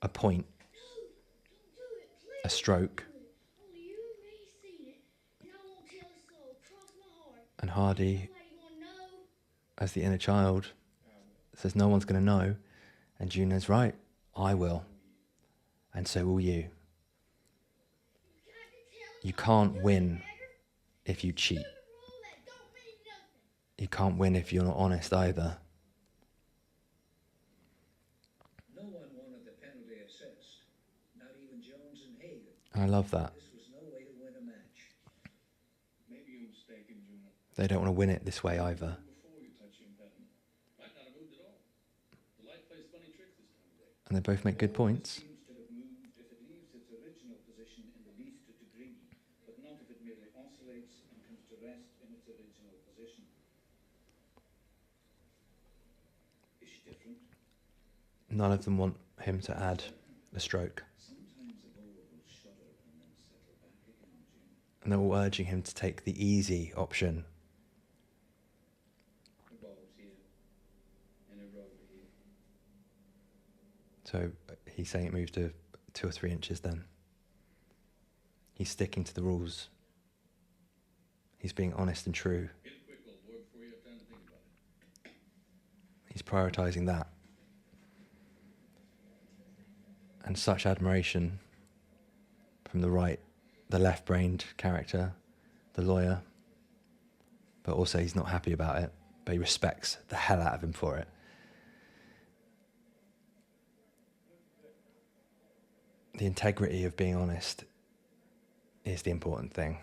a point, Don't do it, please. a stroke. Do it. Only you and me seen it, and I won't tell a soul. Cross my heart. And Hardy, Nobody gonna know. as the inner child, says no one's going to know. And Juna's right, I will. And so will you. You got to tell him You not to can't do it, win Bagger. if you cheat. Stupid rule that don't mean nothing. You can't win if you're not honest either. No one wanted the penalty assessed, not even Jones and Hagen. And I love that. This was no way to win a match. Maybe you're mistaken, Juna. They don't want to win it this way either. Before you touch your impediment. Might not have moved at all. The light plays funny tricks this time of day. And they both make good points. Seems to have moved if it leaves its original position in the least degree, but not if it merely oscillates and comes to rest in its original position. Is she different? None of them want him to add a stroke. Sometimes a ball will shudder and then settle back again, Jim. And they're all urging him to take the easy option. The ball's here. And it rolled here. So he's saying it moved to 2 or 3 inches then. He's sticking to the rules. He's being honest and true. Hit it quick, old boy, before you have time to think about it. He's prioritising that. And such admiration from the left-brained character, the lawyer. But also he's not happy about it, but he respects the hell out of him for it. The integrity of being honest is the important thing.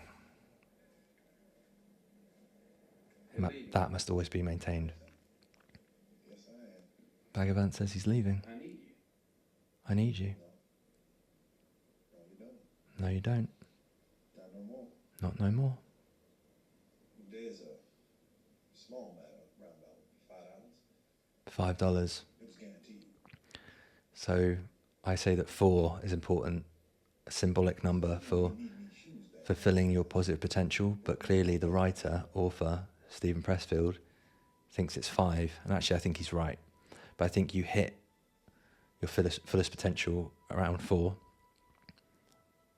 That must always be maintained. Yes, I am. Bagger Vance says he's leaving. I need you. I need you. No, you don't. No, you don't. Not no more. Not no more. There's a small matter, round about $5. $5. It was guaranteed. So I say that 4 is important, a symbolic number for You need me shoes back. fulfilling your positive potential, but clearly the writer, author, Stephen Pressfield, thinks it's 5, and actually I think he's right. But I think you hit your fullest potential around 4,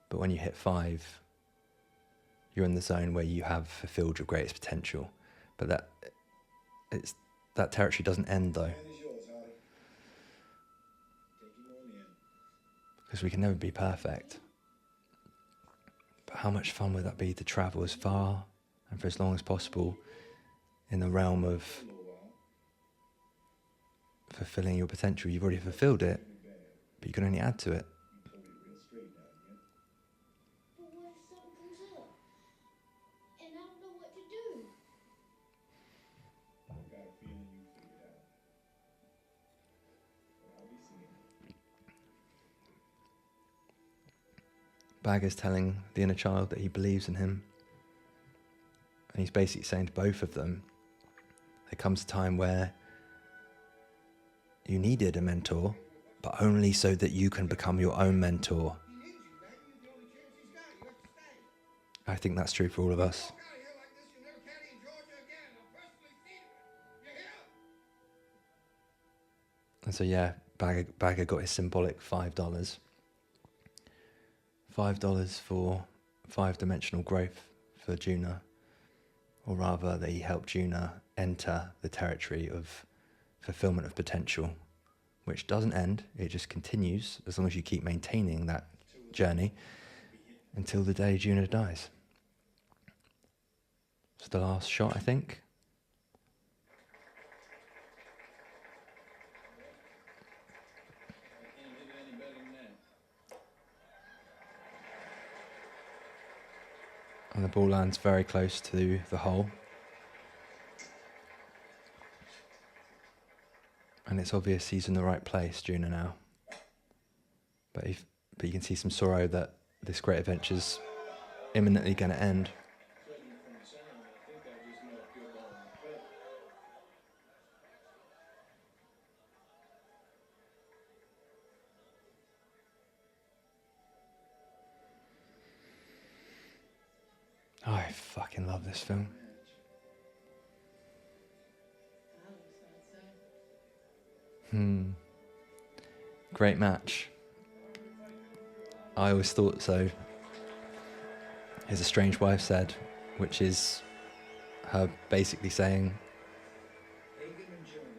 but when you hit 5, you're in the zone where you have fulfilled your greatest potential. But that territory doesn't end though, Man is yours, Hardy. Take him on in. because we can never be perfect. But how much fun would that be to travel as far and for as long as possible in the realm of For a little while. fulfilling your potential? You've already fulfilled it, but you can only add to it. You told it real straight now, yeah? But what if something comes up? And I don't know what to do. I got a feeling you figured out. But I'll be seeing you. Bagger's telling the inner child that he believes in him. And he's basically saying to both of them, there comes a time where you needed a mentor, but only so that you can become your own mentor. He needs you, Bagger. You're the only chance he's got. You have to stay. I think that's true for all of us. Walk out of here like this, you'll never caddy in Georgia again. I'll personally see to it. You hear? And so yeah, Bagger got his symbolic $5. $5 for 5-dimensional growth for Juna. Or rather, that he helped Juna enter the territory of fulfillment of potential, which doesn't end, it just continues as long as you keep maintaining that journey until the day Juna dies. It's the last shot, I think. I can't hit it any better than that. And the ball lands very close to the hole. And it's obvious he's in the right place, Juna, now. But you can see some sorrow that this great adventure's imminently going to end. Judging from the sound, I think I just knocked your ball in the clip. I fucking love this film. I always thought so. Great match. I always thought so. His estranged wife said, which is her basically saying,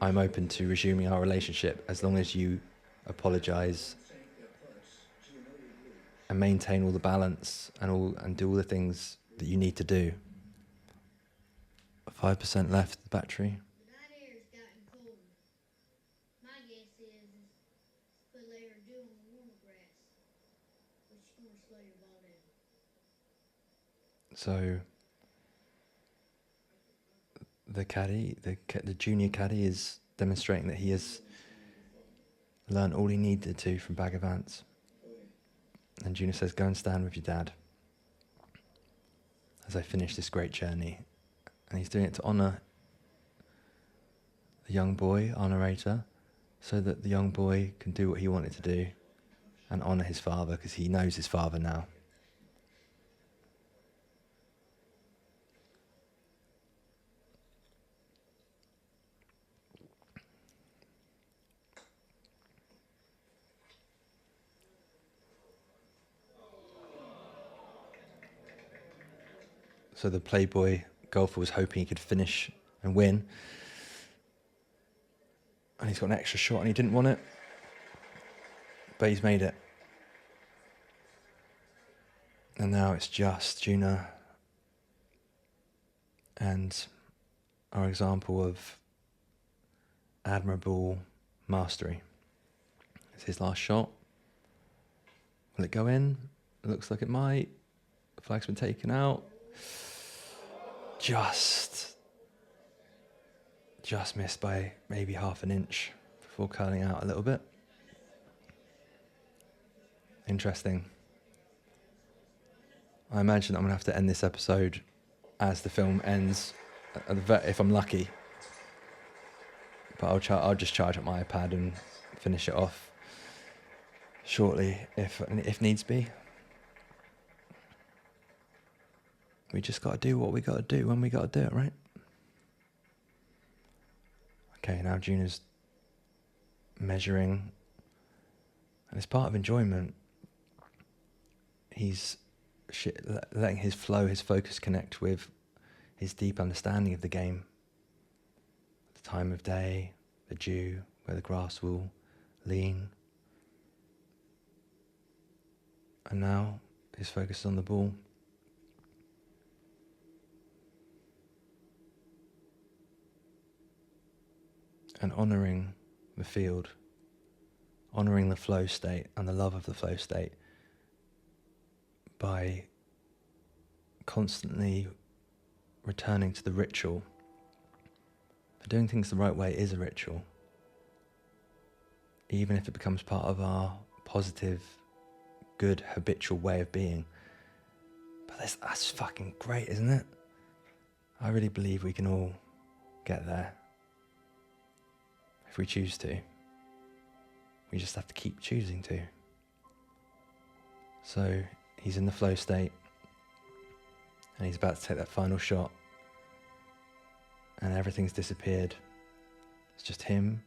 I'm open to resuming our relationship as long as you apologise and maintain all the balance and do all the things that you need to do. 5% left the battery. The night air's gotten colder. My guess is put a layer of dew on the warmer grass, which is gonna slow your ball down. So the caddy, the junior caddy, is demonstrating that he has learned all he needed to from Bag of Vance. And Junior says, go and stand with your dad as I finish this great journey. And he's doing it to honour the young boy, our narrator, so that the young boy can do what he wanted to do and honour his father, because he knows his father now. So the Playboy golfer was hoping he could finish and win. And he's got an extra shot and he didn't want it. But he's made it. And now it's just Juna and our example of admirable mastery. It's his last shot. Will it go in? It looks like it might. The flag's been taken out. Just missed by maybe half an inch before curling out a little bit. Interesting. I imagine I'm going to have to end this episode as the film ends, if I'm lucky. But I'll just charge up my iPad and finish it off shortly if needs be. We just got to do what we got to do when we got to do it, right? Okay, now Juna's measuring, and it's part of enjoyment. He's letting his flow, his focus connect with his deep understanding of the game. The time of day, the dew, where the grass will lean. And now his focus is on the ball. And honouring the field, honouring the flow state and the love of the flow state by constantly returning to the ritual. For doing things the right way is a ritual, even if it becomes part of our positive, good, habitual way of being. But that's fucking great, isn't it? I really believe we can all get there. If we choose to. We just have to keep choosing to. So he's in the flow state and he's about to take that final shot and everything's disappeared. It's just him,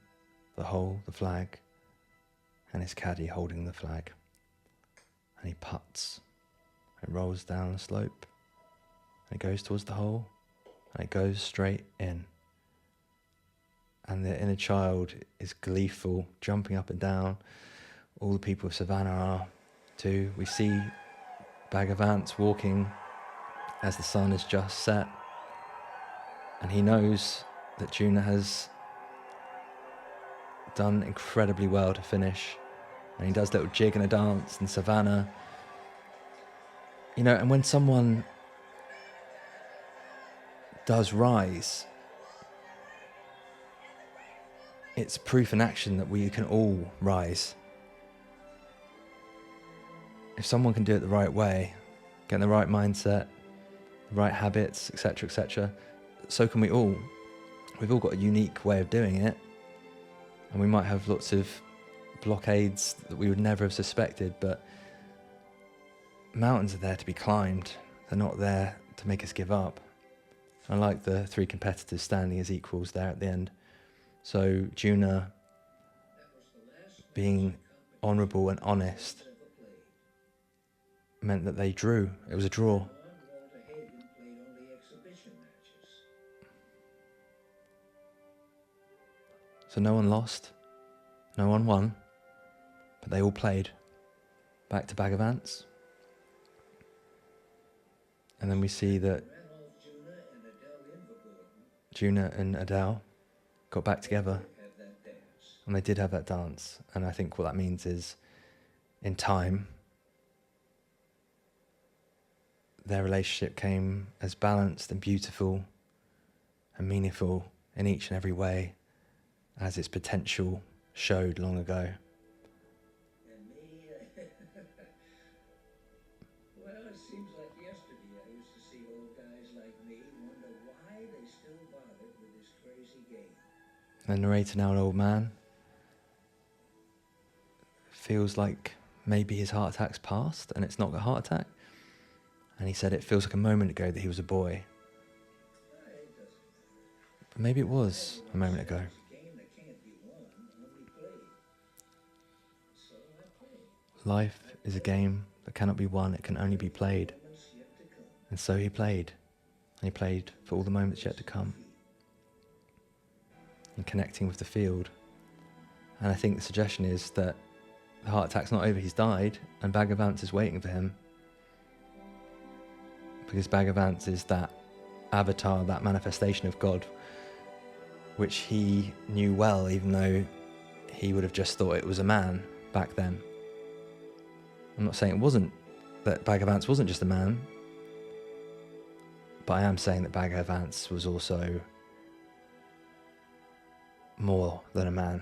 the hole, the flag, and his caddy holding the flag. And he putts. It rolls down the slope and it goes towards the hole and it goes straight in. And the inner child is gleeful, jumping up and down. All the people of Savannah are too. We see Bag of Vance walking as the sun has just set. And he knows that Juna has done incredibly well to finish. And he does a little jig and a dance in Savannah. You know, and when someone does rise it's proof in action that we can all rise. If someone can do it the right way, get in the right mindset, the right habits, etc., so can we all. We've all got a unique way of doing it, and we might have lots of blockades that we would never have suspected, but mountains are there to be climbed. They're not there to make us give up. I like the 3 competitors standing as equals there at the end. So Juna being honourable and honest meant that they drew. It was a draw. So no one lost, no one won, but they all played. Back to Bag of Vance. And then we see that Juna and Adele got back together, and they did have that dance. And I think what that means is, in time, their relationship came as balanced and beautiful and meaningful in each and every way as its potential showed long ago. Well, it seems like yesterday I used to see old guys like me wonder why they still bothered with this crazy game. The narrator, now an old man, feels like maybe his heart attack's passed and it's not a heart attack. And he said it feels like a moment ago that he was a boy. But maybe it was a moment ago. Life is a game that cannot be won, it can only be played. And so he played. And he played for all the moments yet to come. And connecting with the field. And I think the suggestion is that the heart attack's not over, he's died, and Bag of Vance is waiting for him. Because Bag of Vance is that avatar, that manifestation of God, which he knew well, even though he would have just thought it was a man back then. I'm not saying it wasn't, that Bag of Vance wasn't just a man, but I am saying that Bag of Vance was also more than a man.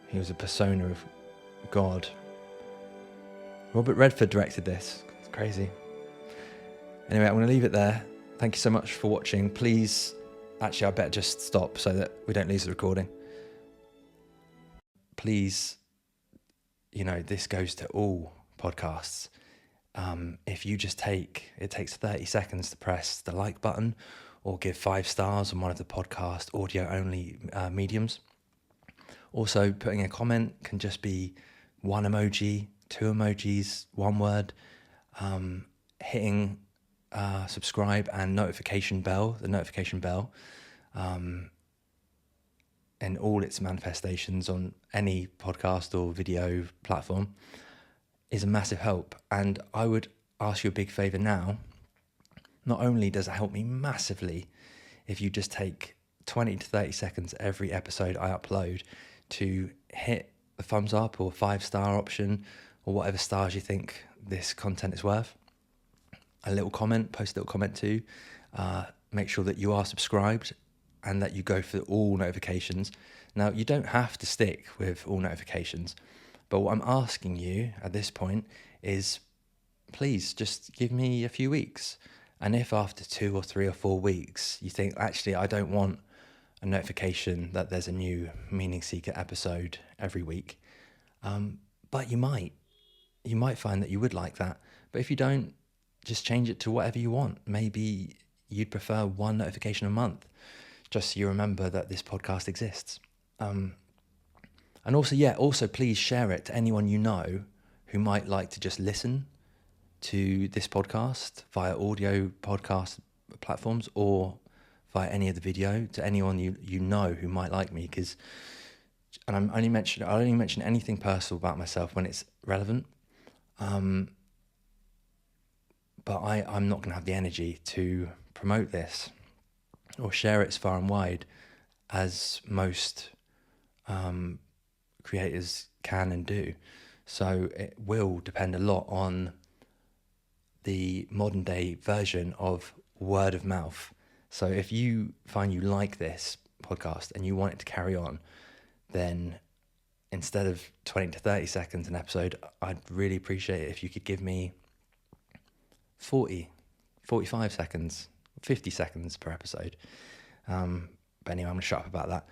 He was a persona of God. Robert Redford directed this. It's crazy. Anyway, I'm going to leave it there. Thank you so much for watching. Please, actually, I better just stop so that we don't lose the recording. Please, this goes to all podcasts. If you just it takes 30 seconds to press the like button or give 5 stars on one of the podcast audio-only mediums. Also, putting a comment can just be 1 emoji, 2 emojis, 1 word. Hitting subscribe and the notification bell, in all its manifestations on any podcast or video platform is a massive help. And I would ask you a big favour now. Not only does it help me massively if you just take 20 to 30 seconds every episode I upload to hit the thumbs up or 5-star option or whatever stars you think this content is worth. Post a little comment too. Make sure that you are subscribed and that you go for all notifications. Now, you don't have to stick with all notifications, but what I'm asking you at this point is please just give me a few weeks. And if after 2 or 3 or 4 weeks you think, actually, I don't want a notification that there's a new Meaning Seeker episode every week, but you might find that you would like that. But if you don't, just change it to whatever you want. Maybe you'd prefer 1 notification a month, just so you remember that this podcast exists. And also please share it to anyone you know who might like to just listen to this podcast via audio podcast platforms or via any of the video, to anyone you know who might like me. I only mention anything personal about myself when it's relevant. But I'm not going to have the energy to promote this or share it as far and wide as most creators can and do. So it will depend a lot on the modern day version of word of mouth. So if you find you like this, podcast and you want it to carry on, then instead of 20 to 30 seconds an episode, I'd really appreciate it if you could give me 40, 45 seconds, 50 seconds per episode. But anyway, I'm going to shut up about that.